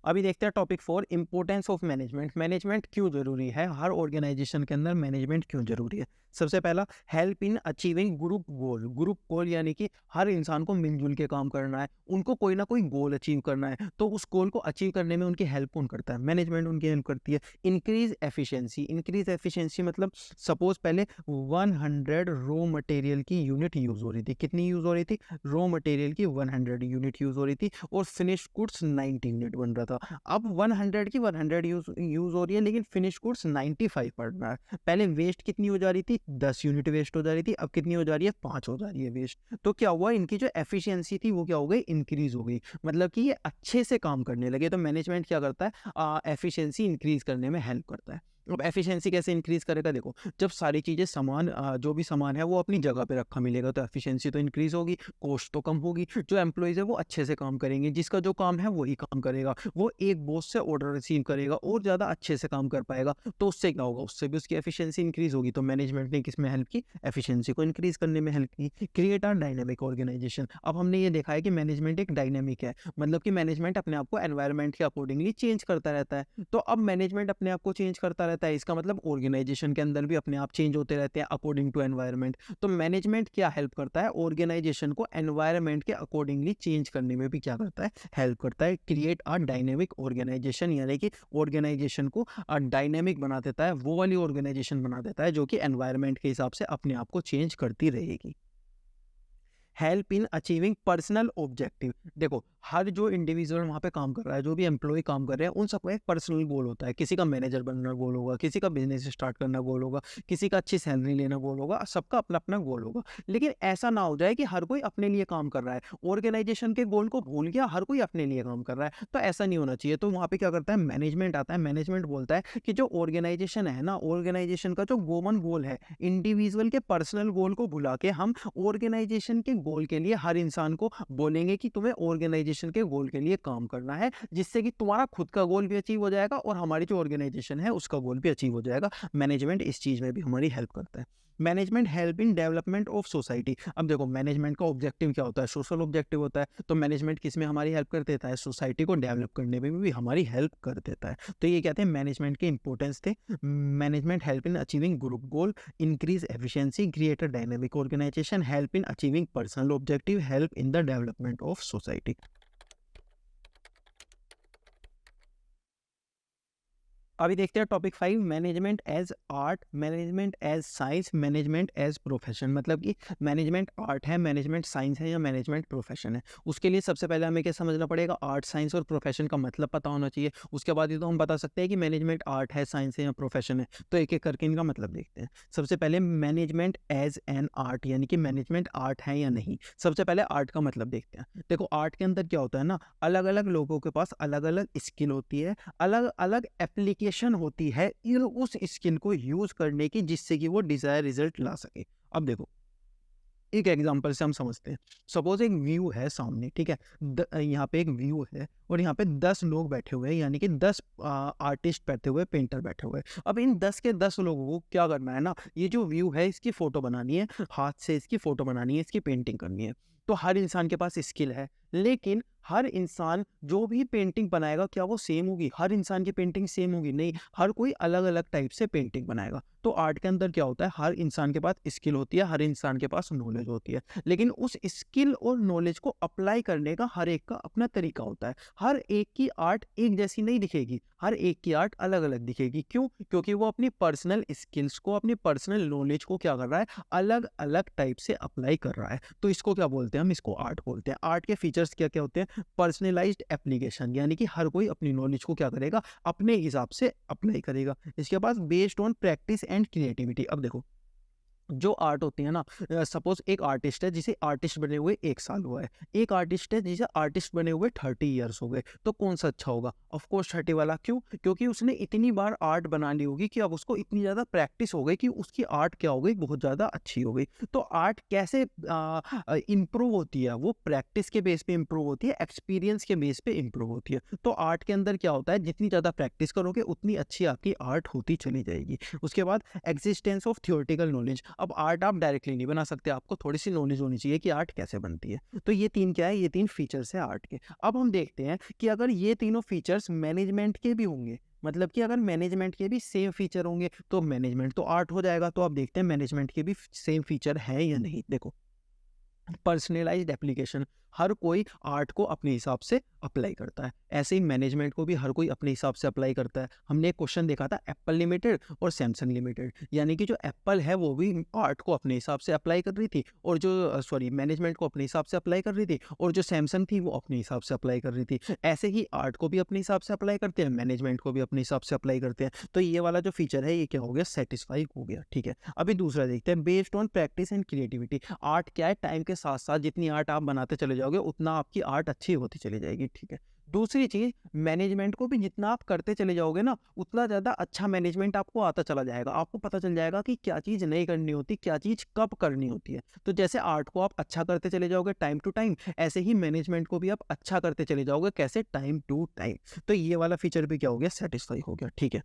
S1: अभी देखते हैं topic 4, importance of management. Management क्यों जरूरी है, हर ऑर्गेनाइजेशन के अंदर मैनेजमेंट क्यों जरूरी है। सबसे पहला, help in achieving group goal. Group गोल यानी कि हर इंसान को मिलजुल के काम करना है, उनको कोई ना कोई गोल अचीव करना है। तो उस गोल को अचीव करने में उनकी हेल्प कौन करता है, मैनेजमेंट उनकी हेल्प करती है। Increase efficiency. इंक्रीज एफिशिएंसी मतलब सपोज पहले 100 रॉ मटेरियल की यूनिट यूज हो रही थी, कितनी यूज हो रही थी, रॉ मटेरियल की 100 यूनिट यूज हो रही थी, और फिनिश गुड्स 90 यूनिट बन रहा था। अब 100 की 100 यूज हो रही है, लेकिन फिनिश गुड्स 95 पड़ रहा है। पहले वेस्ट कितनी हो जा रही थी, 10 यूनिट वेस्ट हो जा रही थी, अब कितनी हो जा रही है, 5 हो जा रही है वेस्ट। तो क्या हुआ, इनकी जो एफिशिएंसी थी वो क्या हो गई, इंक्रीज हो गई, मतलब कि ये अच्छे से काम करने लगे। तो मैनेजमेंट क्या करता है, एफिशिएंसी इंक्रीज करने में हेल्प करता है। अब एफिशिएंसी कैसे इंक्रीज करेगा, देखो जब सारी चीज़ें सामान जो भी सामान है वो अपनी जगह पे रखा मिलेगा तो एफिशिएंसी तो इंक्रीज होगी, कॉस्ट तो कम होगी, जो एम्प्लॉयज़ है वो अच्छे से काम करेंगे, जिसका जो काम है वही काम करेगा, वो एक बॉस से ऑर्डर रिसीव करेगा और ज़्यादा अच्छे से काम कर पाएगा। तो उससे क्या होगा, उससे भी उसकी एफिशिएंसी इंक्रीज होगी। तो मैनेजमेंट ने किस में हेल्प की, एफिशिएंसी को इंक्रीज करने में हेल्प की। Create a dynamic organisation. अब हमने ये देखा है कि मैनेजमेंट एक डायनेमिक है, मतलब कि मैनेजमेंट अपने आप को एनवायरनमेंट के अकॉर्डिंगली चेंज करता रहता है। तो अब मैनेजमेंट अपने आप को चेंज करता रहता है, इसका मतलब ऑर्गेनाइजेशन के अंदर भी अपने आप चेंज होते रहते हैं अकॉर्डिंग टू एनवायरनमेंट। तो मैनेजमेंट क्या हेल्प करता है, ऑर्गेनाइजेशन को एनवायरनमेंट के अकॉर्डिंगली चेंज करने में भी क्या करता है, हेल्प करता है। क्रिएट अ डायनेमिक ऑर्गेनाइजेशन, यानी कि ऑर्गेनाइजेशन को डायनेमिक बना देता है, वो वाली ऑर्गेनाइजेशन बना देता है जो कि एनवायरनमेंट के हिसाब से अपने आप को चेंज करती रहेगी। Help in achieving personal objective. देखो हर जो इंडिविजुअल वहाँ पे काम कर रहा है, जो भी एम्प्लॉय काम कर रहे हैं, उन सबका एक पर्सनल गोल होता है। किसी का मैनेजर बनना गोल होगा, किसी का बिजनेस स्टार्ट करना गोल होगा, किसी का अच्छी सैलरी लेना गोल होगा, सबका अपना-अपना गोल होगा। लेकिन ऐसा ना हो जाए कि हर कोई अपने लिए काम कर रहा है, ऑर्गेनाइजेशन के गोल को भूल गया, हर कोई अपने लिए काम कर रहा है, तो ऐसा नहीं होना चाहिए। तो वहाँ पे क्या करता है, मैनेजमेंट आता है, मैनेजमेंट बोलता है कि जो ऑर्गेनाइजेशन है ना, ऑर्गेनाइजेशन का जो कॉमन गोल है, इंडिविजुअल के पर्सनल गोल को भुला के हम ऑर्गेनाइजेशन के गोल के लिए हर इंसान को बोलेंगे कि तुम्हें ऑर्गेनाइजेशन के गोल के लिए काम करना है, जिससे कि तुम्हारा खुद का गोल भी अचीव हो जाएगा और हमारी जो ऑर्गेनाइजेशन है उसका गोल भी अचीव हो जाएगा। मैनेजमेंट इस चीज़ में भी हमारी हेल्प करता है। Management help in development of society. अब देखो मैनेजमेंट का ऑब्जेक्टिव क्या होता है, सोशल ऑब्जेक्टिव होता है, तो मैनेजमेंट किस में हमारी हेल्प कर देता है, सोसाइटी को डेवलप करने में भी हमारी हेल्प कर देता है। तो ये कहते हैं मैनेजमेंट के इंपॉर्टेंस थे। Management help in achieving group goal, increase efficiency, create a dynamic organization, help in achieving personal objective, help in the development of society. अभी देखते हैं topic 5, management as art, management as science, management as profession. मतलब कि management art है, management science है या management profession है। उसके लिए सबसे पहले हमें क्या समझना पड़ेगा, आर्ट, साइंस और प्रोफेशन का मतलब पता होना चाहिए। उसके बाद ही तो हम बता सकते हैं कि मैनेजमेंट आर्ट है, साइंस है या प्रोफेशन है। तो एक एक करके इनका मतलब देखते हैं। सबसे पहले मैनेजमेंट एज एन आर्ट, यानी कि मैनेजमेंट आर्ट है या नहीं। सबसे पहले आर्ट का मतलब देखते हैं। देखो आर्ट के अंदर क्या होता है ना, अलग अलग लोगों के पास अलग अलग स्किल होती है, अलग अलग एप्लीकेशन होती है उस स्किल को यूज करने की, जिससे कि वो डिजायर रिजल्ट ला सके। अब देखो एक एग्जांपल से हम समझते हैं। सपोज एक व्यू है सामने, ठीक है, यहाँ पे एक व्यू है और यहाँ पे 10 लोग बैठे हुए हैं, यानी कि 10 आर्टिस्ट बैठे हुए, पेंटर बैठे हुए हैं। अब इन 10 के 10 लोगों को क्या करना है ना, ये जो व्यू है इसकी फोटो बनानी है, हाथ से इसकी फोटो बनानी है, इसकी पेंटिंग करनी है। तो हर इंसान के पास स्किल है, लेकिन हर इंसान जो भी पेंटिंग बनाएगा क्या वो सेम होगी, हर इंसान की पेंटिंग सेम होगी? नहीं, हर कोई अलग अलग टाइप से पेंटिंग बनाएगा। तो आर्ट के अंदर क्या होता है, हर इंसान के पास स्किल होती है, हर इंसान के पास नॉलेज होती है, लेकिन उस स्किल और नॉलेज को अप्लाई करने का हर एक का अपना तरीका होता है। हर एक की आर्ट एक जैसी नहीं दिखेगी, हर एक की आर्ट अलग अलग दिखेगी। क्यों? क्योंकि वो अपनी पर्सनल स्किल्स को, अपनी पर्सनल नॉलेज को क्या कर रहा है, अलग अलग टाइप से अप्लाई कर रहा है। तो इसको क्या बोलते हैं, हम इसको आर्ट बोलते हैं। आर्ट के फीचर्स क्या क्या होते हैं, पर्सनलाइज्ड एप्लीकेशन, यानी कि हर कोई अपनी नॉलेज को क्या करेगा, अपने हिसाब से अप्लाई करेगा। इसके बाद based on practice and creativity. अब देखो जो आर्ट होती है ना, सपोज एक आर्टिस्ट है जिसे आर्टिस्ट बने हुए 1 साल हुआ है, एक आर्टिस्ट है जिसे आर्टिस्ट बने हुए 30 ईयर्स हो गए, तो कौन सा अच्छा होगा? ऑफ कोर्स 30 वाला। क्यों? क्योंकि उसने इतनी बार आर्ट बना ली होगी कि अब उसको इतनी ज़्यादा प्रैक्टिस हो गई कि उसकी आर्ट क्या हो गई, बहुत ज़्यादा अच्छी हो गई। तो आर्ट कैसे इम्प्रूव होती है, वो प्रैक्टिस के बेस पे इम्प्रूव होती है, एक्सपीरियंस के बेस पे इम्प्रूव होती है। तो आर्ट के अंदर क्या होता है, जितनी ज़्यादा प्रैक्टिस करोगे उतनी अच्छी आपकी आर्ट होती चली जाएगी। उसके बाद एग्जिस्टेंस ऑफ थियोरेटिकल नॉलेज। अब आर्ट आप डायरेक्टली नहीं बना सकते, आपको थोड़ी सी नॉलेज होनी चाहिए कि आर्ट कैसे बनती है। तो ये 3 क्या है, ये 3 फीचर्स है आर्ट के। अब हम देखते हैं कि अगर ये तीनों फीचर्स मैनेजमेंट के भी होंगे, मतलब कि अगर मैनेजमेंट के भी सेम फीचर होंगे तो मैनेजमेंट तो आर्ट हो जाएगा। तो अब देखते हैं मैनेजमेंट के भी सेम फीचर है या नहीं। देखो पर्सनलाइज्ड एप्लीकेशन, हर कोई आर्ट को अपने हिसाब से अप्लाई करता है, ऐसे ही मैनेजमेंट को भी हर कोई अपने हिसाब से अप्लाई करता है। हमने एक क्वेश्चन देखा था एप्पल लिमिटेड और सैमसंग लिमिटेड, यानी कि जो एप्पल है वो भी आर्ट को अपने हिसाब से अप्लाई कर रही थी, और जो मैनेजमेंट को अपने हिसाब से अप्लाई कर रही थी, और जो सैमसंग थी वो अपने हिसाब से अप्लाई कर रही थी। ऐसे ही आर्ट को भी अपने हिसाब से अप्लाई करते हैं, मैनेजमेंट को भी अपने हिसाब से अप्लाई करते हैं। तो ये वाला जो फीचर है ये क्या हो गया, सेटिस्फाई हो गया। ठीक है, अभी दूसरा देखते हैं, based on practice and creativity. Art क्या है, टाइम के साथ साथ जितनी आर्ट आप बनाते चले जाओगे उतना आपकी आर्ट अच्छी होती चली जाएगी। ठीक है, दूसरी चीज, मैनेजमेंट को भी जितना आप करते चले जाओगे ना उतना ज़्यादा अच्छा मैनेजमेंट आपको आता चला जाएगा। आपको पता चल जाएगा कि क्या चीज़ नहीं करनी होती, क्या चीज़ कब करनी होती है। तो जैसे आर्ट को आप अच्छा करते चले जाओगे टाइम टू टाइम, ऐसे ही मैनेजमेंट को भी आप अच्छा करते चले जाओगे, कैसे, टाइम टू टाइम। तो ये वाला फीचर भी क्या हो गया, सेटिस्फाई हो गया। ठीक है,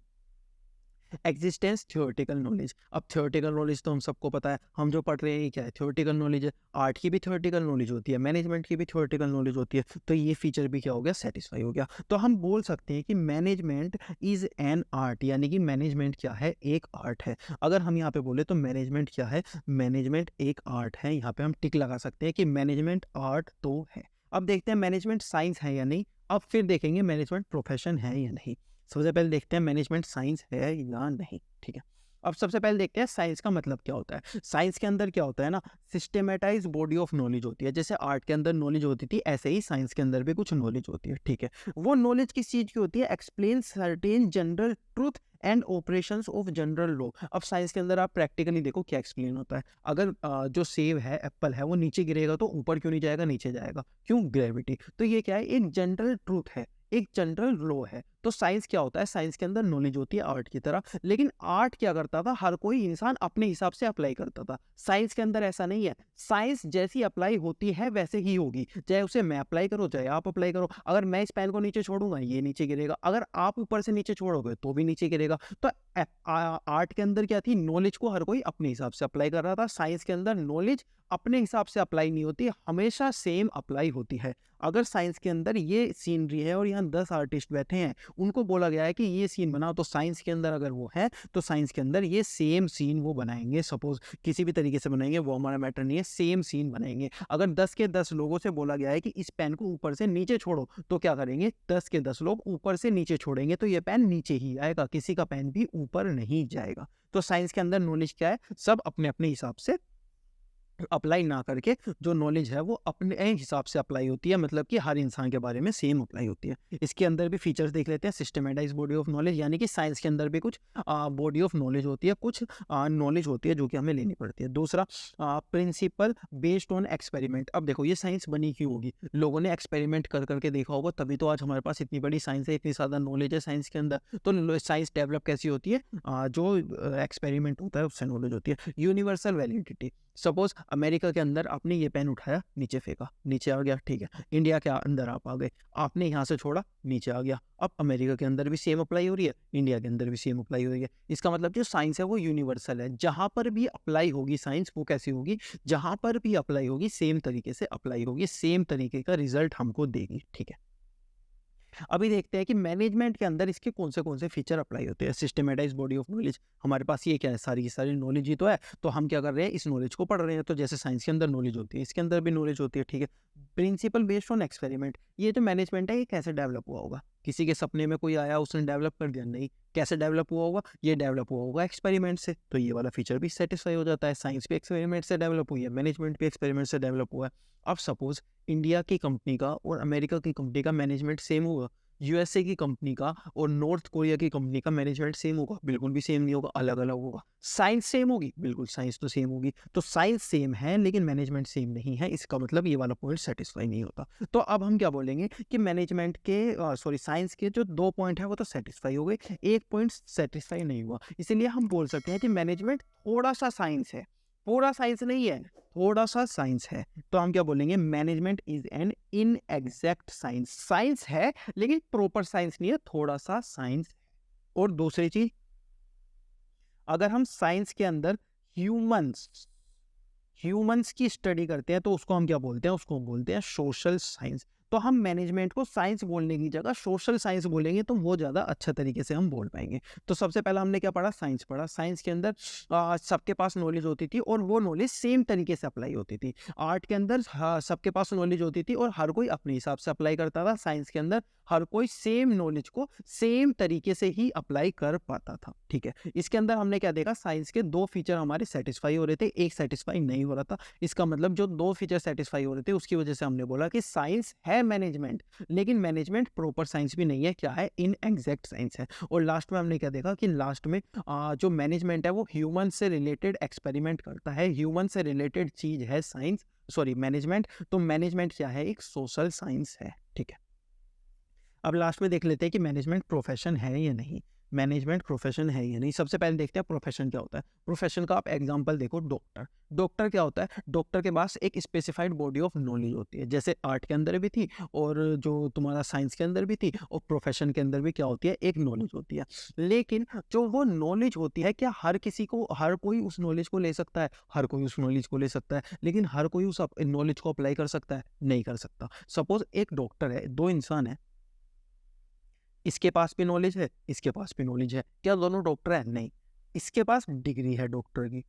S1: एग्जिस्टेंस थ्योरेटिकल नॉलेज। अब थ्योरेटिकल नॉलेज तो हम सबको पता है, हम जो पढ़ रहे हैं ये क्या है, थ्योरेटिकल नॉलेज है। आर्ट की भी थ्योरेटिकल नॉलेज होती है, मैनेजमेंट की भी थ्योरेटिकल नॉलेज होती है। तो ये फीचर भी क्या हो गया, सेटिस्फाई हो गया। तो हम बोल सकते हैं कि मैनेजमेंट इज एन आर्ट, यानी कि मैनेजमेंट क्या है, एक आर्ट है। अगर हम यहाँ पे बोले तो मैनेजमेंट क्या है, मैनेजमेंट एक आर्ट है। यहाँ पे हम टिक लगा सकते हैं कि मैनेजमेंट आर्ट तो है। अब देखते हैं मैनेजमेंट साइंस है या नहीं, अब फिर देखेंगे मैनेजमेंट प्रोफेशन है या नहीं। सबसे पहले देखते हैं मैनेजमेंट साइंस है या नहीं। ठीक है, अब सबसे पहले देखते हैं साइंस का मतलब क्या होता है। साइंस के अंदर क्या होता है ना, सिस्टमेटाइज बॉडी ऑफ नॉलेज होती है। जैसे आर्ट के अंदर नॉलेज होती थी, ऐसे ही साइंस के अंदर भी कुछ नॉलेज होती है, ठीक है। वो नॉलेज किस चीज की होती है, explain certain general truth and operations of general law. अब साइंस के अंदर आप प्रैक्टिकली देखो क्या एक्सप्लेन होता है। अगर जो सेब है, एप्पल है, वो नीचे गिरेगा तो ऊपर क्यों नहीं जाएगा, नीचे जाएगा, क्यों, ग्रेविटी। तो ये क्या है, एक जनरल ट्रूथ है, एक जनरल लॉ है। तो साइंस क्या होता है, साइंस के अंदर नॉलेज होती है आर्ट की तरह, लेकिन आर्ट क्या करता था, हर कोई इंसान अपने हिसाब से अप्लाई करता था। साइंस के अंदर ऐसा नहीं है, साइंस जैसी अप्लाई होती है वैसे ही होगी, चाहे उसे मैं अप्लाई करो चाहे आप अप्लाई करो। अगर मैं इस पेन को नीचे छोड़ूंगा ये नीचे गिरेगा, अगर आप ऊपर से नीचे छोड़ोगे तो भी नीचे गिरेगा। तो आर्ट के अंदर क्या थी, नॉलेज को हर कोई अपने हिसाब से अप्लाई कर रहा था। साइंस के अंदर नॉलेज अपने हिसाब से अप्लाई नहीं होती, हमेशा सेम अप्लाई होती है। अगर साइंस के अंदर ये सीनरी है और यहाँ 10 आर्टिस्ट बैठे हैं, उनको बोला गया है कि ये सीन बनाओ, तो साइंस के अंदर अगर वो है तो साइंस के अंदर ये सेम सीन वो बनाएंगे। सपोज किसी भी तरीके से बनाएंगे, वो हमारा मैटर नहीं है, सेम सीन बनाएंगे। अगर 10 के 10 लोगों से बोला गया है कि इस पेन को ऊपर से नीचे छोड़ो, तो क्या करेंगे, 10 के 10 लोग ऊपर से नीचे छोड़ेंगे, तो ये पेन नीचे ही आएगा, किसी का पेन भी ऊपर नहीं जाएगा। तो साइंस के अंदर नॉलेज क्या है, सब अपने अपने हिसाब से अप्लाई ना करके जो नॉलेज है वो अपने हिसाब से अप्लाई होती है, मतलब कि हर इंसान के बारे में सेम अप्लाई होती है। इसके अंदर भी फीचर्स देख लेते हैं। सिस्टमेटाइज बॉडी ऑफ नॉलेज, यानी कि साइंस के अंदर भी कुछ बॉडी ऑफ नॉलेज होती है, कुछ नॉलेज होती है जो कि हमें लेनी पड़ती है। दूसरा, प्रिंसिपल बेस्ड ऑन एक्सपेरिमेंट। अब देखो ये साइंस बनी क्यों होगी, लोगों ने एक्सपेरिमेंट कर करके देखा होगा, तभी तो आज हमारे पास इतनी बड़ी साइंस है, इतनी ज़्यादा नॉलेज है साइंस के अंदर। तो साइंस डेवलप कैसी होती है, जो एक्सपेरिमेंट होता है उससे नॉलेज होती है। यूनिवर्सल वैलिडिटी, सपोज अमेरिका के अंदर आपने ये पेन उठाया, नीचे फेंका, नीचे आ गया, ठीक है। इंडिया के अंदर आप आ गए, आपने यहाँ से छोड़ा, नीचे आ गया। अब अमेरिका के अंदर भी सेम अप्लाई हो रही है, इंडिया के अंदर भी सेम अप्लाई हो रही है। इसका मतलब जो साइंस है वो यूनिवर्सल है, जहाँ पर भी अप्लाई होगी साइंस वो कैसी होगी, जहाँ पर भी अप्लाई होगी सेम तरीके से अप्लाई होगी, सेम तरीके का रिजल्ट हमको देगी, ठीक है। अभी देखते हैं कि मैनेजमेंट के अंदर इसके कौन से फीचर अप्लाई होते हैं। सिस्टमेटाइज बॉडी ऑफ नॉलेज, हमारे पास ये क्या है, सारी की सारी नॉलेज ही तो है, तो हम क्या कर रहे हैं, इस नॉलेज को पढ़ रहे हैं। तो जैसे साइंस के अंदर नॉलेज होती है, इसके अंदर भी नॉलेज होती है, ठीक है। प्रिंसिपल बेस्ड ऑन एक्सपेरिमेंट, ये जो मैनेजमेंट है ये कैसे डेवलप हुआ होगा, किसी के सपने में कोई आया उसने डेवलप कर दिया, नहीं। कैसे डेवलप हुआ होगा, ये डेवलप हुआ होगा एक्सपेरिमेंट से। तो ये वाला फीचर भी सेटिस्फाई हो जाता है, साइंस भी एक्सपेरिमेंट से डेवलप हुई है, मैनेजमेंट भी एक्सपेरिमेंट से डेवलप हुआ है। अब सपोज इंडिया की कंपनी का और अमेरिका की कंपनी का मैनेजमेंट सेम होगा, यूएसए की कंपनी का और नॉर्थ कोरिया की कंपनी का मैनेजमेंट सेम होगा, बिल्कुल भी सेम नहीं होगा, अलग अलग होगा। साइंस सेम होगी, बिल्कुल साइंस तो सेम होगी। तो साइंस सेम है लेकिन मैनेजमेंट सेम नहीं है, इसका मतलब ये वाला पॉइंट सेटिस्फाई नहीं होता। तो अब हम क्या बोलेंगे कि मैनेजमेंट के साइंस के जो 2 पॉइंट है वो तो सेटिस्फाई हो गए, एक पॉइंट सेटिस्फाई नहीं हुआ। इसीलिए हम बोल सकते हैं कि मैनेजमेंट थोड़ा सा साइंस है, पूरा साइंस नहीं है, थोड़ा सा साइंस है। तो हम क्या बोलेंगे, management is an inexact science. Science है लेकिन प्रॉपर साइंस नहीं है, थोड़ा सा साइंस है। और दूसरी चीज, अगर हम साइंस के अंदर ह्यूमंस की स्टडी करते हैं तो उसको हम क्या बोलते हैं, उसको बोलते हैं सोशल साइंस। तो हम मैनेजमेंट को साइंस बोलने की जगह सोशल साइंस बोलेंगे तो वो ज़्यादा अच्छा तरीके से हम बोल पाएंगे। तो सबसे पहला हमने क्या पढ़ा, साइंस पढ़ा। साइंस के अंदर सबके पास नॉलेज होती थी और वो नॉलेज सेम तरीके से अप्लाई होती थी। आर्ट के अंदर सबके पास नॉलेज होती थी और हर कोई अपने हिसाब से अप्लाई करता था। साइंस के अंदर हर कोई सेम नॉलेज को सेम तरीके से ही अप्लाई कर पाता था, ठीक है। इसके अंदर हमने क्या देखा, साइंस के 2 फीचर हमारे सेटिस्फाई हो रहे थे, एक सेटिस्फाई नहीं हो रहा था। इसका मतलब जो 2 फीचर सेटिस्फाई हो रहे थे उसकी वजह से हमने बोला कि साइंस है मैनेजमेंट, लेकिन मैनेजमेंट प्रॉपर साइंस भी नहीं है, क्या है, इनएग्जैक्ट साइंस है। और लास्ट में हमने क्या देखा कि लास्ट में जो मैनेजमेंट है वो ह्यूमन से रिलेटेड एक्सपेरिमेंट करता है, ह्यूमन से रिलेटेड चीज है मैनेजमेंट। तो मैनेजमेंट क्या है, एक सोशल साइंस है, ठीक है। अब लास्ट में देख लेते हैं कि मैनेजमेंट प्रोफेशन है या नहीं। मैनेजमेंट प्रोफेशन है या नहीं, सबसे पहले देखते हैं प्रोफेशन क्या होता है। प्रोफेशन का आप एग्जांपल देखो, डॉक्टर। डॉक्टर क्या होता है, डॉक्टर के पास एक स्पेसिफाइड बॉडी ऑफ नॉलेज होती है, जैसे आर्ट के अंदर भी थी और जो तुम्हारा साइंस के अंदर भी थी, और प्रोफेशन के अंदर भी क्या होती है, एक नॉलेज होती है। लेकिन जो वो नॉलेज होती है, क्या हर कोई उस नॉलेज को ले सकता है, हर कोई उस नॉलेज को ले सकता है, लेकिन हर कोई उस नॉलेज को अप्लाई कर सकता है, नहीं कर सकता। सपोज एक डॉक्टर है, 2 इंसान है, इसके पास भी नॉलेज है, इसके पास भी नॉलेज है, क्या दोनों डॉक्टर है, नहीं। इसके पास डिग्री है डॉक्टर की,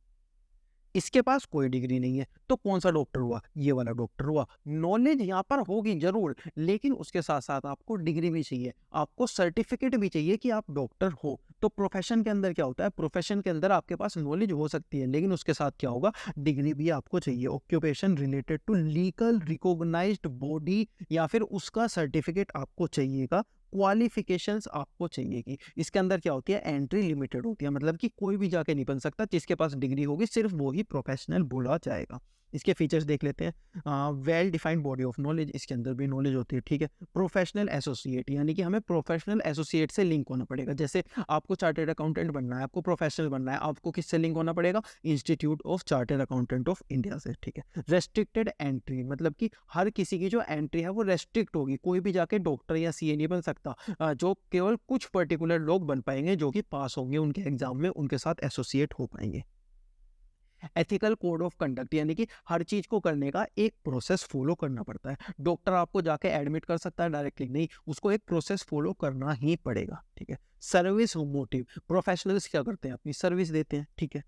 S1: इसके पास कोई डिग्री नहीं है, तो कौन सा डॉक्टर हुआ? ये वाला डॉक्टर हुआ। नॉलेज यहाँ पर होगी ज़रूर, लेकिन उसके साथ-साथ आपको डिग्री भी चाहिए, आपको सर्टिफ़िकेट भी चाहिए कि आप डॉक्टर हो। तो प्रोफ़ेशन के अंदर क्या होता है, प्रोफ़ेशन के अंदर आपके पास नॉलेज हो सकती है, लेकिन उसके साथ क्या होगा, डिग्री भी आपको चाहिए। Occupation related to legal recognised body या फिर उसका सर्टिफ़िकेट आपको चाहिएगा, क्वालिफ़िकेशंस आपको चाहिएगी। इसके अंदर क्या होती है, एंट्री लिमिटेड होती है, मतलब कि कोई भी जाके नहीं बन सकता, जिसके पास डिग्री होगी सिर्फ वो ही प्रोफेशनल बोला जाएगा। इसके फीचर्स देख लेते हैं। Well defined body of knowledge, इसके अंदर भी नॉलेज होती है, ठीक है। प्रोफेशनल एसोसिएट, यानी कि हमें प्रोफेशनल एसोसिएट से लिंक होना पड़ेगा। जैसे आपको चार्टर्ड अकाउंटेंट बनना है, आपको प्रोफेशनल बनना है, आपको किससे लिंक होना पड़ेगा? Institute of chartered accountant of India से, ठीक है। रेस्ट्रिक्टेड एंट्री, मतलब कि हर किसी की जो एंट्री है वो रेस्ट्रिक्ट होगी, कोई भी जाके डॉक्टर या सीए नहीं बन सकता। जो केवल कुछ पर्टिकुलर लोग बन पाएंगे जो कि पास होंगे उनके एग्जाम में, उनके साथ एसोसिएट हो पाएंगे। एथिकल कोड ऑफ कंडक्ट, यानी कि हर चीज को करने का एक प्रोसेस फॉलो करना पड़ता है। डॉक्टर आपको जाके एडमिट कर सकता है डायरेक्टली नहीं, उसको एक प्रोसेस फॉलो करना ही पड़ेगा, ठीक है। सर्विस मोटिव, प्रोफेशनल्स क्या करते हैं, अपनी सर्विस देते हैं, ठीक है।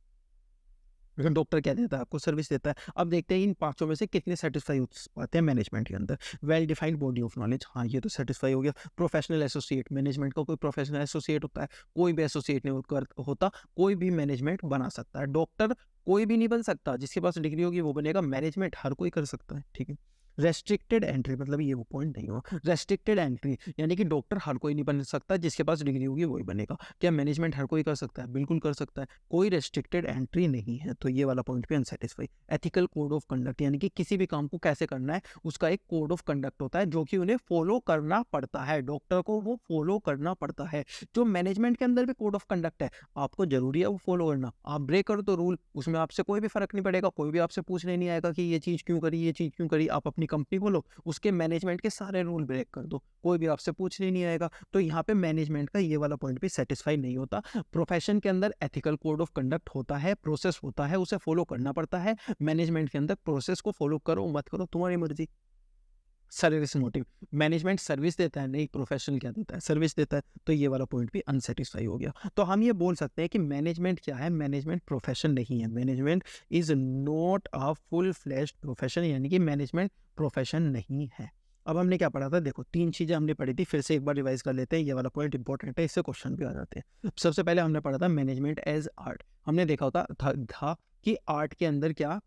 S1: लेकिन डॉक्टर क्या देता है, आपको सर्विस देता है। अब देखते हैं इन पांचों में से कितने सेटिस्फाई हो पाते हैं मैनेजमेंट के अंदर। Well defined body of knowledge, हाँ ये तो सेटिस्फाई हो गया। प्रोफेशनल एसोसिएट, मैनेजमेंट का कोई प्रोफेशनल एसोसिएट होता है, कोई भी एसोसिएट नहीं होता, कोई भी मैनेजमेंट बना सकता है। डॉक्टर कोई भी नहीं बन सकता, जिसके पास डिग्री होगी वो बनेगा। मैनेजमेंट हर कोई कर सकता है, ठीक है। रेस्ट्रिक्टेड एंट्री, मतलब ये वो पॉइंट नहीं हुआ। रेस्ट्रिक्टेड एंट्री यानी कि डॉक्टर हर कोई नहीं बन सकता, जिसके पास डिग्री होगी वही बनेगा। क्या मैनेजमेंट हर कोई कर सकता है? बिल्कुल कर सकता है, कोई रेस्ट्रिक्टेड एंट्री नहीं है। तो ये वाला पॉइंट भी unsatisfy. Ethical code of conduct, यानी कि किसी भी काम को कैसे करना है उसका एक कोड ऑफ कंडक्ट होता है जो कि उन्हें फॉलो करना पड़ता है, डॉक्टर को वो फॉलो करना पड़ता है। जो मैनेजमेंट के अंदर भी कोड ऑफ कंडक्ट है, आपको जरूरी है वो फॉलो करना। आप ब्रेक करो तो रूल, उसमें आपसे कोई भी फर्क नहीं पड़ेगा, कोई भी आपसे पूछने नहीं आएगा कि ये चीज क्यों करी, ये चीज क्यों करी। आप अपनी कंपनी खोलो, उसके मैनेजमेंट के सारे रूल ब्रेक कर दो, कोई भी आपसे पूछने नहीं आएगा। तो यहाँ पे मैनेजमेंट का ये वाला पॉइंट भी सेटिस्फाई नहीं होता। प्रोफेशन के अंदर एथिकल कोड ऑफ कंडक्ट होता है, प्रोसेस होता है, उसे फॉलो करना पड़ता है। मैनेजमेंट के अंदर प्रोसेस को फॉलो करो मत करो तुम्हारी मर्जी। सर्विस मोटिव, मैनेजमेंट सर्विस देता है, नहीं प्रोफेशनल क्या देता है, सर्विस देता है। तो ये वाला पॉइंट भी अनसेटिस्फाई हो गया। तो हम ये बोल सकते हैं कि मैनेजमेंट क्या है, मैनेजमेंट प्रोफेशन नहीं है। Management is not a full flashed profession, यानी कि मैनेजमेंट प्रोफेशन नहीं है। अब हमने क्या पढ़ा था, देखो तीन चीजें हमने पढ़ी थी, फिर से एक बार रिवाइज कर लेते हैं। ये वाला पॉइंट इंपॉर्टेंट है, इससे क्वेश्चन भी आ जाते हैं। सबसे पहले हमने पढ़ा था मैनेजमेंट एज आर्ट। हमने देखा था कि आर्ट के अंदर क्या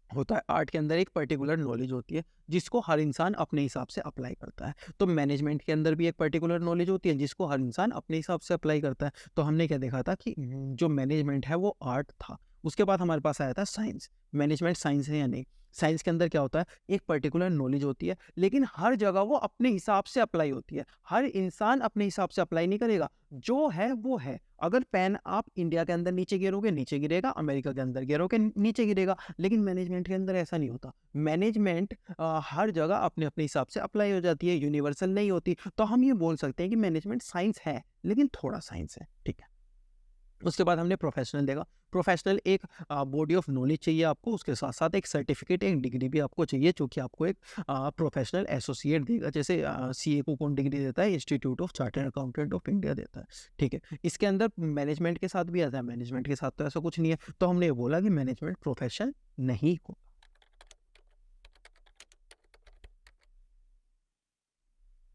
S1: होता है। आर्ट के अंदर एक पर्टिकुलर नॉलेज होती है जिसको हर इंसान अपने हिसाब से अप्लाई करता है। तो मैनेजमेंट के अंदर भी एक पर्टिकुलर नॉलेज होती है जिसको हर इंसान अपने हिसाब से अप्लाई करता है। तो हमने क्या देखा था कि जो मैनेजमेंट है वो आर्ट था। उसके बाद हमारे पास आया था साइंस। मैनेजमेंट साइंस है या नहीं? साइंस के अंदर क्या होता है, एक पर्टिकुलर नॉलेज होती है, लेकिन हर जगह वो अपने हिसाब से अप्लाई होती है। हर इंसान अपने हिसाब से अप्लाई नहीं करेगा, जो है वो है। अगर पेन आप इंडिया के अंदर नीचे गिरोगे नीचे गिरेगा, अमेरिका के अंदर गिरोगे नीचे गिरेगा, लेकिन मैनेजमेंट के अंदर ऐसा नहीं होता। मैनेजमेंट हर जगह अपने अपने हिसाब से अप्लाई हो जाती है, यूनिवर्सल नहीं होती। तो हम ये बोल सकते हैं कि मैनेजमेंट साइंस है, लेकिन थोड़ा साइंस है, ठीक है। उसके बाद हमने प्रोफेशनल देखा। प्रोफेशनल एक बॉडी ऑफ नॉलेज चाहिए आपको, उसके साथ साथ एक सर्टिफिकेट, एक डिग्री भी आपको चाहिए जो कि आपको एक प्रोफेशनल एसोसिएट देगा। जैसे सीए को कौन डिग्री देता है? Institute of chartered accountant of India देता है, ठीक है। इसके अंदर मैनेजमेंट के साथ भी आता है, मैनेजमेंट के साथ तो ऐसा कुछ नहीं है। तो हमने ये बोला कि मैनेजमेंट प्रोफेशन नहीं हो।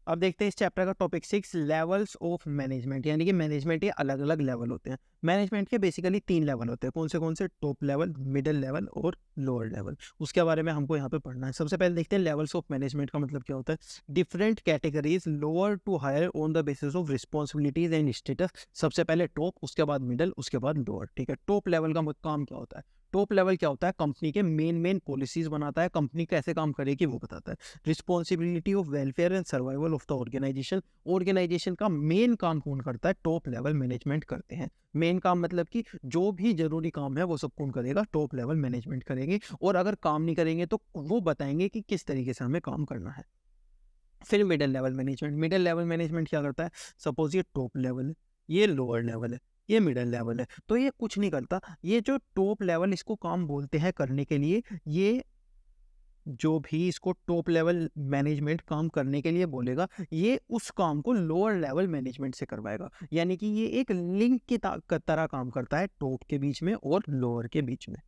S1: अब देखते हैं इस चैप्टर का टॉपिक 6, लेवल्स ऑफ मैनेजमेंट, यानी कि मैनेजमेंट के अलग अलग लेवल होते हैं। मैनेजमेंट के बेसिकली 3 लेवल होते हैं। कौन से? टॉप लेवल, मिडिल लेवल और लोअर लेवल। उसके बारे में हमको यहाँ पे पढ़ना है। सबसे पहले देखते हैं लेवल्स ऑफ मैनेजमेंट का मतलब क्या होता है। Different categories lower to higher on the basis of responsibilities and status. सबसे पहले टॉप, उसके बाद मिडिल, उसके बाद लोअर, ठीक है। टॉप लेवल का काम क्या होता है? टॉप लेवल क्या होता है? कंपनी के मेन पॉलिसीज बनाता है, कंपनी कैसे काम करेगी वो बताता है। Responsibility of welfare and survival of the organisation. Organisation का मेन काम कौन करता है? टॉप लेवल मैनेजमेंट करते हैं। मेन काम मतलब कि जो भी जरूरी काम है वो सब कौन करेगा? टॉप लेवल मैनेजमेंट करेंगे। और अगर काम नहीं करेंगे तो वो बताएंगे कि किस तरीके से हमें काम करना है। फिर middle level management. Middle level management क्या करता है? सपोज ये टॉप लेवल है, ये लोअर लेवल है, ये मिडिल लेवल है, तो ये कुछ नहीं करता। ये जो टॉप लेवल इसको काम बोलते हैं करने के लिए, ये जो भी इसको टॉप लेवल मैनेजमेंट काम करने के लिए बोलेगा, ये उस काम को लोअर लेवल मैनेजमेंट से करवाएगा। यानी कि ये एक लिंक की तरह काम करता है टॉप के बीच में और लोअर के बीच में।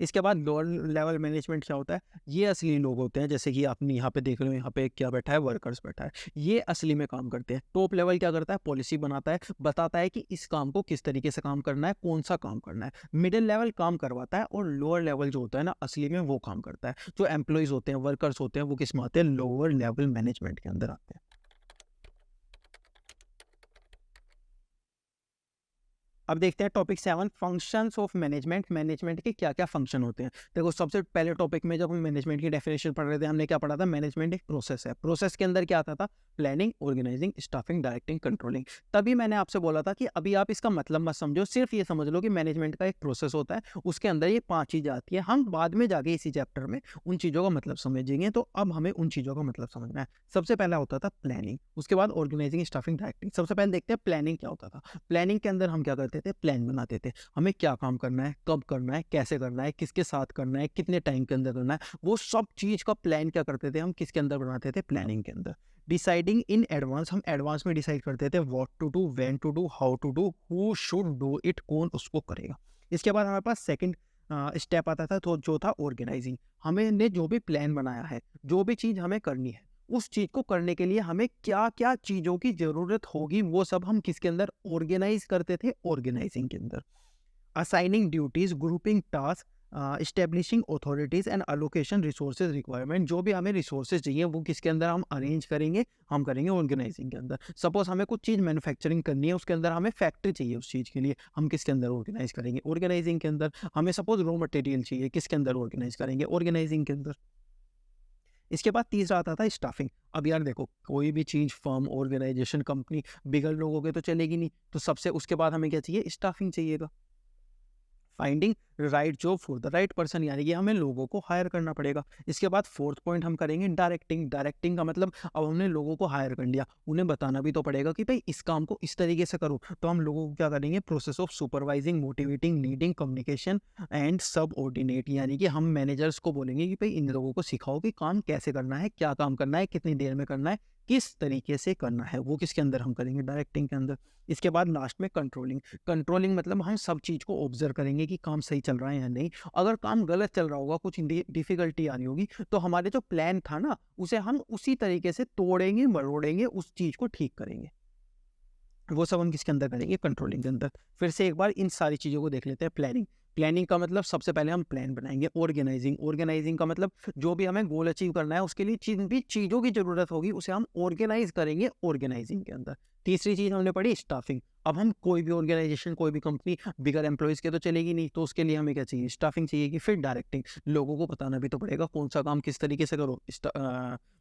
S1: इसके बाद लोअर लेवल मैनेजमेंट क्या होता है, ये असली लोग होते हैं, जैसे कि आप यहाँ पे देख रहे हो, यहाँ पे क्या बैठा है, वर्कर्स बैठा है, ये असली में काम करते हैं। टॉप लेवल क्या करता है, पॉलिसी बनाता है, बताता है कि इस काम को किस तरीके से काम करना है, कौन सा काम करना है। मिडिल लेवल काम करवाता है और लोअर लेवल जो होता है ना, असली में वो काम करता है। जो एम्प्लॉइज होते हैं, वर्कर्स होते हैं, वो किस में आते हैं, लोअर लेवल मैनेजमेंट के अंदर आते हैं। अब देखते हैं topic 7, functions of management. Management के क्या क्या फंक्शन होते हैं। देखो, सबसे पहले टॉपिक में जब हम मैनेजमेंट की डेफिनेशन पढ़ रहे थे, हमने क्या पढ़ा था, मैनेजमेंट एक प्रोसेस है। प्रोसेस के अंदर क्या आता था, planning, organising, staffing, directing, controlling. तभी मैंने आपसे बोला था कि अभी आप इसका मतलब मत समझो, सिर्फ ये समझ लो कि मैनेजमेंट का एक प्रोसेस होता है, उसके अंदर ये 5 चीज़ें आती है। हम बाद में जाके इसी चैप्टर में उन चीज़ों का मतलब समझेंगे, तो अब हमें उन चीज़ों का मतलब समझना है। सबसे पहला होता था प्लानिंग, उसके बाद ऑर्गेनाइजिंग, स्टाफिंग, डायरेक्टिंग। सबसे पहले देखते हैं प्लानिंग क्या होता था। प्लानिंग के अंदर हम क्या करते थे, प्लान बनाते थे, हमें क्या काम करना है, कब करना है, कैसे करना है, किसके साथ करना है, कितने टाइम के अंदर करना है, वो सब चीज़ का प्लान क्या करते थे हम, किसके अंदर बनाते थे, प्लानिंग के अंदर। डिसाइडिंग इन एडवांस, हम एडवांस में डिसाइड करते थे what to do, when to do, how to do, who should do it, कौन उसको करेगा। इसके बाद हमारे पास सेकंड स्टेप आता था, तो जो था ऑर्गेनाइजिंग। हमें ने जो भी प्लान बनाया है, जो भी चीज़ हमें करनी है, उस चीज़ को करने के लिए हमें क्या क्या चीज़ों की ज़रूरत होगी, वो सब हम किसके अंदर ऑर्गेनाइज करते थे, ऑर्गेनाइजिंग के अंदर। Assigning duties, grouping task, establishing authorities and allocation resources requirement. जो भी हमें रिसोर्सेज चाहिए वो किसके अंदर हम अरेंज करेंगे, हम करेंगे ऑर्गेनाइजिंग के अंदर। सपोज हमें कुछ चीज़ मैन्युफैक्चरिंग करनी है, उसके अंदर हमें फैक्ट्री चाहिए, उस चीज़ के लिए हम किसके अंदर ऑर्गेनाइज करेंगे, ऑर्गेनाइजिंग के अंदर। हमें सपोज रॉ मटेरियल चाहिए, किसके अंदर ऑर्गेनाइज करेंगे, ऑर्गेनाइजिंग के अंदर। इसके बाद तीसरा आता था स्टाफिंग। अब यार देखो, कोई भी चीज़, फर्म, ऑर्गेनाइजेशन, कंपनी बिगड़ लोगों के तो चलेगी नहीं, तो सबसे उसके बाद हमें क्या चाहिए, स्टाफिंग चाहिएगा। Finding right job for the right person, यानी कि हमें लोगों को हायर करना पड़ेगा। इसके बाद फोर्थ पॉइंट हम करेंगे डायरेक्टिंग। डायरेक्टिंग का मतलब, अब हमने लोगों को हायर कर लिया, उन्हें बताना भी तो पड़ेगा कि भाई इस काम को इस तरीके से करो। तो हम लोगों को क्या करेंगे, process of supervising, motivating, leading, communication and सब ऑर्डिनेट, यानी कि हम मैनेजर्स को बोलेंगे कि भाई इन लोगों को सिखाओ कि काम कैसे करना है, क्या काम करना है, कितनी देर में करना है, किस तरीके से करना है, वो किसके अंदर हम करेंगे, डायरेक्टिंग के अंदर। इसके बाद लास्ट में कंट्रोलिंग। कंट्रोलिंग मतलब हम सब चीज़ को ऑब्जर्व करेंगे कि काम सही चल रहा है या नहीं। अगर काम गलत चल रहा होगा, कुछ डिफिकल्टी आ रही होगी, तो हमारे जो प्लान था ना, उसे हम उसी तरीके से तोड़ेंगे, मरोड़ेंगे, उस चीज़ को ठीक करेंगे। वो सब हम किसके अंदर करेंगे, कंट्रोलिंग के अंदर। फिर से एक बार इन सारी चीज़ों को देख लेते हैं। प्लानिंग, प्लानिंग का मतलब सबसे पहले हम प्लान बनाएंगे। ऑर्गेनाइजिंग, ऑर्गेनाइजिंग का मतलब जो भी हमें गोल अचीव करना है, उसके लिए जिन भी चीज़ों की ज़रूरत होगी उसे हम ऑर्गेनाइज करेंगे ऑर्गेनाइजिंग के अंदर। तीसरी चीज़ हमने पढ़ी स्टाफिंग। अब हम कोई भी ऑर्गेनाइजेशन, कोई भी कंपनी बिगर एम्प्लॉयज़ के तो चलेगी नहीं, तो उसके लिए हमें क्या चाहिए, स्टाफिंग चाहिए। कि फिर डायरेक्टिंग, लोगों को बताना भी तो पड़ेगा कौन सा काम किस तरीके से करो,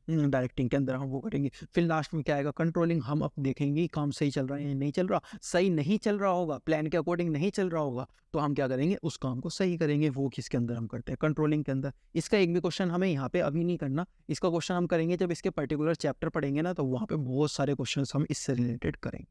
S1: डायरेक्टिंग के अंदर हम वो करेंगे। फिर लास्ट में क्या आएगा, कंट्रोलिंग। हम अब देखेंगे कि काम सही चल रहा है या नहीं चल रहा। सही नहीं चल रहा होगा, प्लान के अकॉर्डिंग नहीं चल रहा होगा, तो हम क्या करेंगे, उस काम को सही करेंगे। वो किसके अंदर हम करते हैं, कंट्रोलिंग के अंदर। इसका एक भी क्वेश्चन हमें यहाँ पे अभी नहीं करना, इसका क्वेश्चन हम करेंगे जब इसके पर्टिकुलर चैप्टर पढ़ेंगे ना, तो वहाँ पे बहुत सारे क्वेश्चन हम इससे रिलेटेड करेंगे।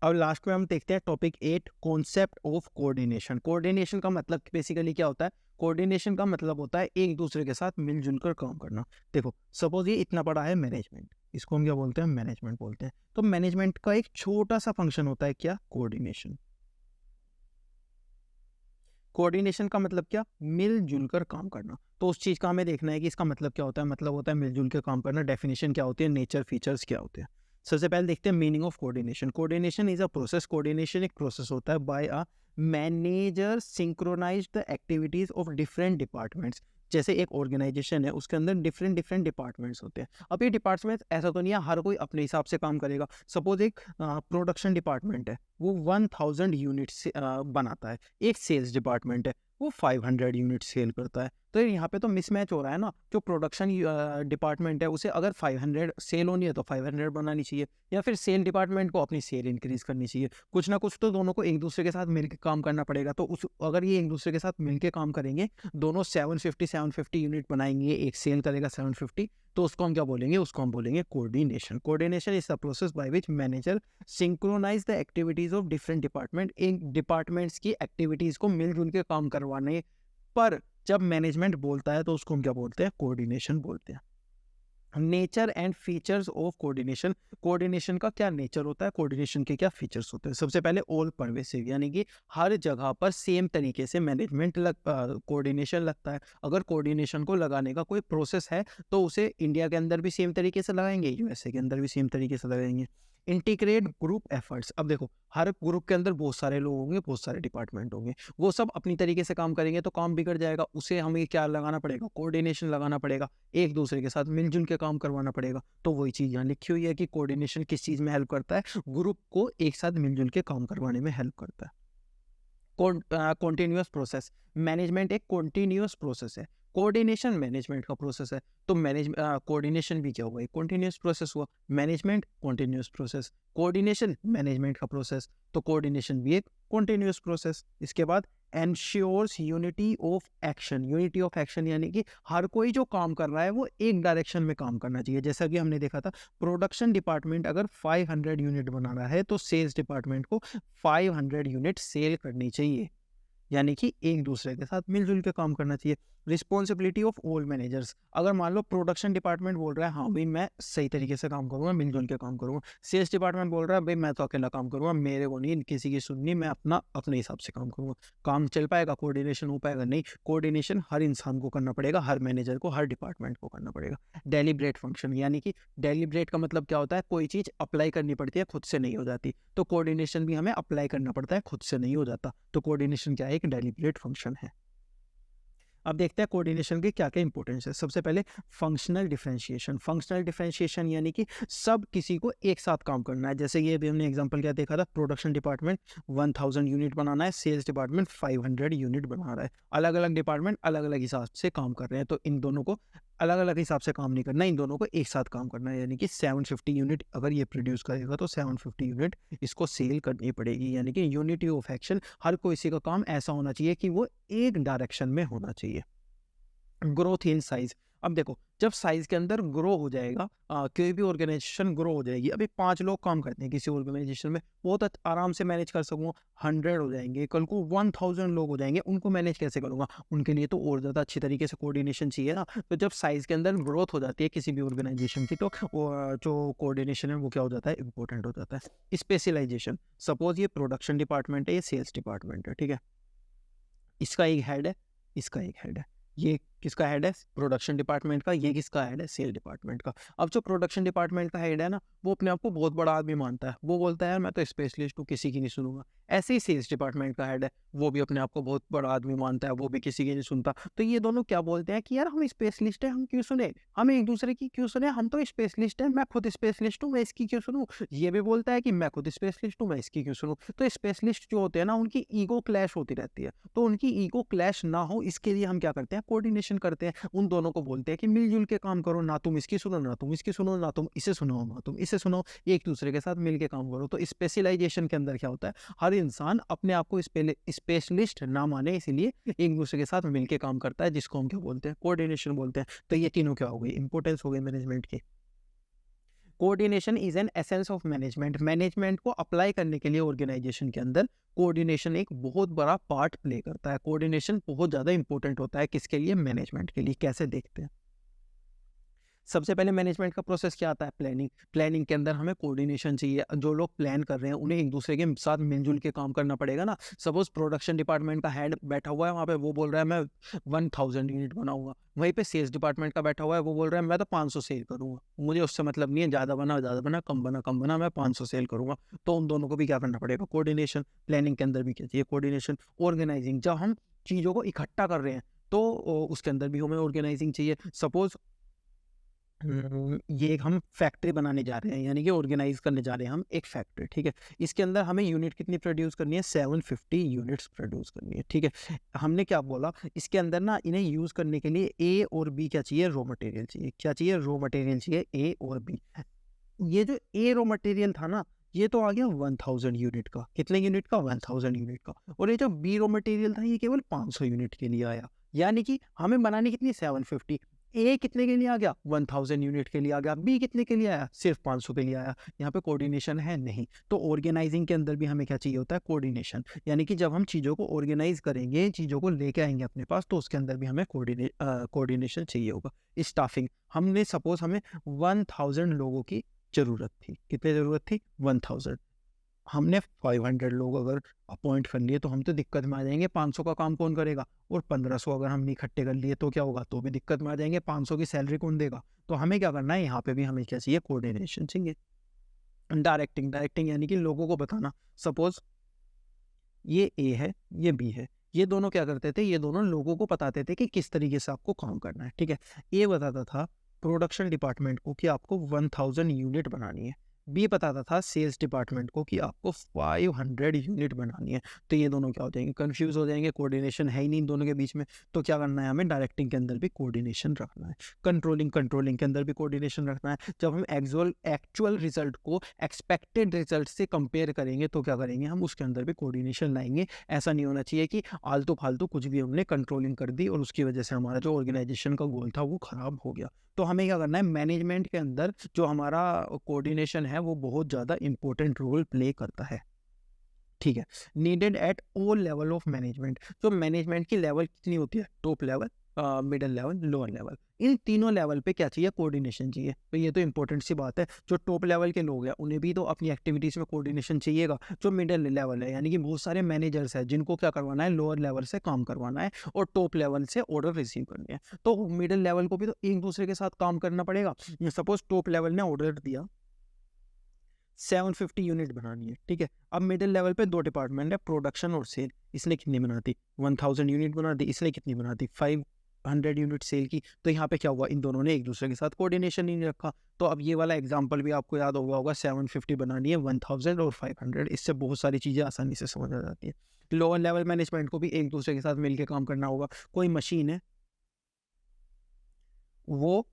S1: अब लास्ट में हम देखते हैं topic 8, concept of coordination. Coordination का मतलब बेसिकली क्या होता है, कोऑर्डिनेशन का मतलब होता है एक दूसरे के साथ मिलजुल कर काम करना। देखो, सपोज ये इतना बड़ा है मैनेजमेंट, इसको हम क्या बोलते हैं, मैनेजमेंट बोलते हैं। तो मैनेजमेंट का एक छोटा सा फंक्शन होता है क्या, कोऑर्डिनेशन। कोऑर्डिनेशन का मतलब क्या, मिलजुल कर काम करना। तो उस चीज़ का हमें देखना है कि इसका मतलब क्या होता है, मतलब होता है मिलजुल के काम करना। डेफिनेशन क्या होती है, नेचर, फीचर्स क्या होते हैं। सबसे पहले देखते हैं meaning of coordination. Coordination is a process, coordination एक प्रोसेस होता है by a manager synchronise the activities of different departments. जैसे एक ऑर्गेनाइजेशन है, उसके अंदर डिफरेंट डिफरेंट डिपार्टमेंट्स होते हैं। अब ये डिपार्टमेंट ऐसा तो नहीं है हर कोई अपने हिसाब से काम करेगा। सपोज एक प्रोडक्शन डिपार्टमेंट है, वो 1000 यूनिट्स बनाता है। एक सेल्स डिपार्टमेंट है, वो 500 यूनिट सेल करता है। तो यहाँ पे तो मिसमैच हो रहा है ना। जो प्रोडक्शन डिपार्टमेंट है, उसे अगर 500 सेल होनी है तो 500 बनानी चाहिए, या फिर सेल डिपार्टमेंट को अपनी सेल इंक्रीज करनी चाहिए। कुछ ना कुछ तो दोनों को एक दूसरे के साथ मिलकर काम करना पड़ेगा। तो उस अगर ये एक दूसरे के साथ मिलकर काम करेंगे, दोनों 750 यूनिट बनाएंगे, एक सेल करेगा 750, तो उसको हम क्या बोलेंगे, उसको हम बोलेंगे coordination. Coordination is the process by which manager synchronise the activities of different department. इन डिपार्टमेंट्स की एक्टिविटीज को मिलजुल के काम करवाने पर जब मैनेजमेंट बोलता है तो उसको हम क्या बोलते हैं, कोऑर्डिनेशन बोलते हैं। Nature and features of coordination. Coordination का क्या नेचर होता है, कोऑर्डिनेशन के क्या फीचर्स होते हैं। सबसे पहले ऑल परवेसिव, यानी कि हर जगह पर सेम तरीके से मैनेजमेंट कोऑर्डिनेशन लगता है। अगर कोऑर्डिनेशन को लगाने का कोई प्रोसेस है तो उसे इंडिया के अंदर भी सेम तरीके से लगाएंगे, यूएसए के अंदर भी सेम तरीके से लगाएंगे। इंटीग्रेट ग्रुप एफर्ट्स, अब देखो हर ग्रुप के अंदर बहुत सारे लोग होंगे, बहुत सारे डिपार्टमेंट होंगे, वो सब अपनी तरीके से काम करेंगे तो काम बिगड़ जाएगा। उसे हमें क्या लगाना पड़ेगा, कोऑर्डिनेशन लगाना पड़ेगा, एक दूसरे के साथ मिलजुल के काम करवाना पड़ेगा। तो वही चीज़ यहाँ लिखी हुई है कि कोऑर्डिनेशन किस चीज़ में हेल्प करता है, ग्रुप को एक साथ मिलजुल के काम करवाने में हेल्प करता है। कॉन्टिन्यूअस प्रोसेस, मैनेजमेंट एक कॉन्टिन्यूअस प्रोसेस है, कोऑर्डिनेशन मैनेजमेंट का प्रोसेस है। तो कोऑर्डिनेशन भी क्या हुआ, एक कॉन्टिन्यूअस प्रोसेस हुआ। Management continuous process, coordination management का प्रोसेस, तो कोऑर्डिनेशन भी एक कॉन्टिन्यूअस प्रोसेस। इसके बाद ensures unity of action, unity of action यानी कि हर कोई जो काम कर रहा है वो एक डायरेक्शन में काम करना चाहिए। जैसा कि हमने देखा था, प्रोडक्शन डिपार्टमेंट अगर 500 यूनिट बना रहा है तो सेल्स डिपार्टमेंट को 500 यूनिट सेल करनी चाहिए, यानी कि एक दूसरे के साथ मिलजुल के काम करना चाहिए। रिस्पॉन्सिबिलिटी ऑफ ऑल मैनेजर्स, अगर मान लो प्रोडक्शन डिपार्टमेंट बोल रहा है हाँ भाई मैं सही तरीके से काम करूँगा, मिलजुल के काम करूँगा, सेल्स डिपार्टमेंट बोल रहा है भाई मैं तो अकेला काम करूँगा, मेरे को नहीं किसी की सुननी, मैं अपने हिसाब से काम करूँगा, काम चल पाएगा, कोऑर्डिनेशन हो पाएगा? नहीं, कोऑर्डिनेशन हर इंसान को करना पड़ेगा, हर मैनेजर को, हर डिपार्टमेंट को करना पड़ेगा। डेलिब्रेट फंक्शन, यानी कि डेलिब्रेट का मतलब क्या होता है, कोई चीज़ अप्लाई करनी पड़ती है, खुद से नहीं हो जाती, तो कोऑर्डिनेशन भी हमें अप्लाई करना पड़ता है, खुद से नहीं हो जाता। तो कोऑर्डिनेशन क्या है, एक डेलिब्रेट फंक्शन है। अब देखते हैं कोऑर्डिनेशन के क्या क्या इंपॉर्टेंस है। सबसे पहले फंक्शनल डिफरेंशिएशन, फंक्शनल डिफरेंशिएशन यानी कि सब किसी को एक साथ काम करना है। जैसे ये भी हमने एग्जांपल क्या देखा था, प्रोडक्शन डिपार्टमेंट 1000 यूनिट बनाना है, सेल्स डिपार्टमेंट 500 यूनिट बना रहा है, अलग अलग डिपार्टमेंट अलग अलग हिसाब से काम कर रहे हैं, तो इन दोनों को अलग अलग हिसाब से काम नहीं करना, इन दोनों को एक साथ काम करना है। यानी कि 750 यूनिट अगर ये प्रोड्यूस करेगा तो 750 यूनिट इसको सेल करनी पड़ेगी। यानी कि यूनिटी ऑफ एक्शन, हर किसी का काम ऐसा होना चाहिए कि वो एक डायरेक्शन में होना चाहिए। ग्रोथ इन साइज, अब देखो जब साइज के अंदर ग्रो हो जाएगा, कोई भी ऑर्गेनाइजेशन ग्रो हो जाएगी। अभी 5 लोग काम करते हैं किसी ऑर्गेनाइजेशन में, बहुत आराम से मैनेज कर सकूँगा, 100 हो जाएंगे, कल को 1000 लोग हो जाएंगे, उनको मैनेज कैसे करूँगा? उनके लिए तो और ज़्यादा अच्छी तरीके से कोऑर्डिनेशन चाहिए ना। तो जब साइज के अंदर ग्रोथ हो जाती है किसी भी ऑर्गेनाइजेशन की, तो जो कोऑर्डिनेशन है वो क्या हो जाता है, इंपॉर्टेंट हो जाता है। स्पेशलाइजेशन, सपोज ये प्रोडक्शन डिपार्टमेंट है, ये सेल्स डिपार्टमेंट है, ठीक है, इसका एक हेड है, इसका एक हेड है, ये किसका हेड है, प्रोडक्शन डिपार्टमेंट का, ये किसका हेड है, सेल डिपार्टमेंट का। अब जो प्रोडक्शन डिपार्टमेंट का हेड है ना, वो अपने आप को बहुत बड़ा आदमी मानता है, वो बोलता है यार मैं तो स्पेशलिस्ट हूँ, किसी की नहीं सुनूंगा। ऐसे ही सेल्स डिपार्टमेंट का हेड है, वो भी अपने आप को बहुत बड़ा आदमी मानता है, वो भी किसी की नहीं सुनता। तो ये दोनों क्या बोलते हैं कि यार हम स्पेशलिस्ट हैं, हम क्यों सुने, हम एक दूसरे की क्यों सुने, हम तो स्पेशलिस्ट हैं, मैं खुद स्पेशलिस्ट हूँ, मैं इसकी क्यों सुनूँ। ये भी बोलता है कि मैं खुद स्पेशलिस्ट हूँ, मैं इसकी क्यों सुनूँ। तो स्पेशलिस्ट जो होते हैं ना, उनकी ईगो क्लैश होती रहती है, तो उनकी ईगो क्लैश ना हो इसके लिए हम क्या करते हैं, कोऑर्डिनेशन करते हैं। उन दोनों को बोलते हैं कि मिलजुल के काम करो, ना तुम इसकी सुनो, ना तुम इसकी सुनो, ना तुम इसे सुनो, ना तुम इसे सुनो, एक दूसरे के साथ मिलके काम करो। तो स्पेशलाइजेशन के अंदर क्या होता है, हर इंसान अपने आप को स्पेशलिस्ट ना माने, इसीलिए एक दूसरे के साथ मिलके काम करता है, जिसको हम क्या बोलते हैं, कोऑर्डिनेशन बोलते हैं। तो ये तीनों क्या हो गई, इंपॉर्टेंस हो गई मैनेजमेंट की। Coordination is an essence of management, management को अप्लाई करने के लिए ऑर्गेनाइजेशन के अंदर कोऑर्डिनेशन एक बहुत बड़ा पार्ट प्ले करता है। कोऑर्डिनेशन बहुत ज़्यादा इंपॉर्टेंट होता है, किसके लिए, मैनेजमेंट के लिए। कैसे देखते हैं, सबसे पहले मैनेजमेंट का प्रोसेस क्या आता है, प्लानिंग। प्लानिंग के अंदर हमें कोऑर्डिनेशन चाहिए, जो लोग प्लान कर रहे हैं उन्हें एक दूसरे के साथ मिलजुल के काम करना पड़ेगा ना। सपोज प्रोडक्शन डिपार्टमेंट का हेड बैठा हुआ है वहाँ पे, वो बोल रहा है मैं 1000 यूनिट बनाऊंगा, वहीं पे सेल्स डिपार्टमेंट का बैठा हुआ है, वो बोल रहा है मैं तो 500 सेल करूंगा, मुझे उससे मतलब नहीं है, ज़्यादा बना, कम बना, मैं 500 सेल करूंगा। तो उन दोनों को भी क्या करना पड़ेगा, कोऑर्डिनेशन। प्लानिंग के अंदर भी क्या चाहिए, कोऑर्डिनेशन। ऑर्गेनाइजिंग, जब हम चीज़ों को इकट्ठा कर रहे हैं तो उसके अंदर भी हमें ऑर्गेनाइजिंग चाहिए। सपोज ये एक हम फैक्ट्री बनाने जा रहे हैं, यानी कि ऑर्गेनाइज करने जा रहे हैं हम एक फैक्ट्री, ठीक है। इसके अंदर हमें यूनिट कितनी प्रोड्यूस करनी है, 750 यूनिट्स प्रोड्यूस करनी है, ठीक है। हमने क्या बोला, इसके अंदर ना इन्हें यूज़ करने के लिए ए और बी क्या चाहिए, रॉ मटेरियल चाहिए। क्या चाहिए, रॉ मटेरियल चाहिए, ए और बी। ये जो ए रॉ मटेरियल था ना, ये तो आ गया 1000 यूनिट का, कितने यूनिट का, 1000 यूनिट का। और ये जो बी रॉ मटेरियल था, ये केवल 500 यूनिट के लिए आया। यानी कि हमें बनानी कितनी, 750। ए कितने के लिए आ गया, 1000 यूनिट के लिए आ गया, बी कितने के लिए आया, सिर्फ 500 के लिए आया। यहाँ पे कोऑर्डिनेशन है नहीं। तो ऑर्गेनाइजिंग के अंदर भी हमें क्या चाहिए होता है, कोऑर्डिनेशन। यानी कि जब हम चीज़ों को ऑर्गेनाइज करेंगे, चीज़ों को लेके आएंगे अपने पास, तो उसके अंदर भी हमें कोऑर्डिनेशन चाहिए होगा। स्टाफिंग, हमने सपोज हमें 1000 लोगों की ज़रूरत थी। कितनी ज़रूरत थी, 1000। हमने 500 लोग अगर अपॉइंट कर लिए तो हम तो दिक्कत में आ जाएंगे। 500 का काम कौन करेगा, और 1500 अगर हमने इकट्ठे कर लिए तो क्या होगा, तो भी दिक्कत में आ जाएंगे। 500 की सैलरी कौन देगा। तो हमें क्या करना है, यहाँ पे भी हमें क्या चाहिए, कोऑर्डिनेशन चाहिए। डायरेक्टिंग, डायरेक्टिंग यानी कि लोगों को बताना। सपोज ये ए है, ये बी है, ये दोनों क्या करते थे, ये दोनों लोगों को बताते थे कि किस तरीके से आपको काम करना है। ठीक है, ए बताता था प्रोडक्शन डिपार्टमेंट को कि आपको 1000 यूनिट बनानी है। बी बताता था सेल्स डिपार्टमेंट को कि आपको 500 यूनिट बनानी है। तो ये दोनों क्या हो जाएंगे, कंफ्यूज हो जाएंगे, कोऑर्डिनेशन है ही नहीं इन दोनों के बीच में। तो क्या करना है, हमें डायरेक्टिंग के अंदर भी कोऑर्डिनेशन रखना है। कंट्रोलिंग, कंट्रोलिंग के अंदर भी कोऑर्डिनेशन रखना है। जब हम एक्चुअल रिजल्ट को एक्सपेक्टेड रिजल्ट से कंपेयर करेंगे तो क्या करेंगे, हम उसके अंदर भी कोऑर्डिनेशन लाएंगे। ऐसा नहीं होना चाहिए कि आलतू फालतू कुछ भी हमने कंट्रोलिंग कर दी और उसकी वजह से हमारा जो ऑर्गेनाइजेशन का गोल था वो खराब हो गया। तो हमें क्या करना है, मैनेजमेंट के अंदर जो हमारा कोऑर्डिनेशन है वो बहुत ज़्यादा इंपॉर्टेंट रोल प्ले करता है। ठीक है, needed at all level of management. जो मैनेजमेंट की लेवल कितनी होती है, top level, middle level, lower level, इन तीनों लेवल पे क्या चाहिए, कोऑर्डिनेशन चाहिए। तो ये तो इंपॉर्टेंट सी बात है। जो टॉप लेवल के लोग हैं उन्हें भी तो अपनी एक्टिविटीज़ में कोऑर्डिनेशन चाहिएगा। जो मिडिल लेवल है यानी कि बहुत सारे मैनेजर्स हैं जिनको क्या करवाना है, लोअर लेवल से काम करवाना है और टॉप लेवल से ऑर्डर रिसीव करने हैं। तो मिडिल लेवल को भी तो एक दूसरे के साथ काम करना पड़ेगा। सपोज टॉप लेवल ने ऑर्डर दिया 750 यूनिट बनानी है। ठीक है, अब मिडिल लेवल पे दो डिपार्टमेंट है, प्रोडक्शन और सेल। इसने कितनी बनाती, 1000 यूनिट बना दी। इसने कितनी बनाती, 500 यूनिट सेल की। तो यहाँ पे क्या हुआ, इन दोनों ने एक दूसरे के साथ कोऑर्डिनेशन नहीं रखा। तो अब ये वाला एग्जांपल भी आपको याद होगा 750 बनानी है, 1000 और 500। इससे बहुत सारी चीज़ें आसानी से समझ आ जाती है। लोअर लेवल मैनेजमेंट को भी एक दूसरे के साथ मिलकर काम करना होगा। कोई मशीन है, वो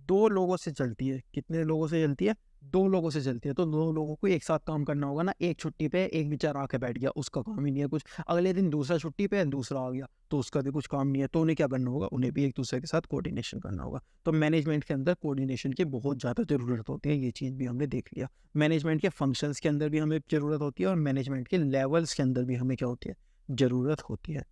S1: 2 लोगों से चलती है। कितने लोगों से चलती है, 2 लोगों से चलती है। तो 2 लोगों को एक साथ काम करना होगा ना। एक छुट्टी पे एक बेचारा आके बैठ गया, उसका काम ही नहीं है कुछ। अगले दिन दूसरा छुट्टी पे है, दूसरा आ गया, तो उसका भी कुछ काम नहीं है। तो उन्हें क्या करना होगा, उन्हें भी एक दूसरे के साथ कोऑर्डिनेशन करना होगा। तो मैनेजमेंट के अंदर कोऑर्डिनेशन की बहुत ज़्यादा ज़रूरत होती है। ये चीज़ भी हमने देख लिया। मैनेजमेंट के फंक्शंस के अंदर भी हमें ज़रूरत होती है और मैनेजमेंट के लेवल्स के अंदर भी हमें क्या होती है, ज़रूरत होती है।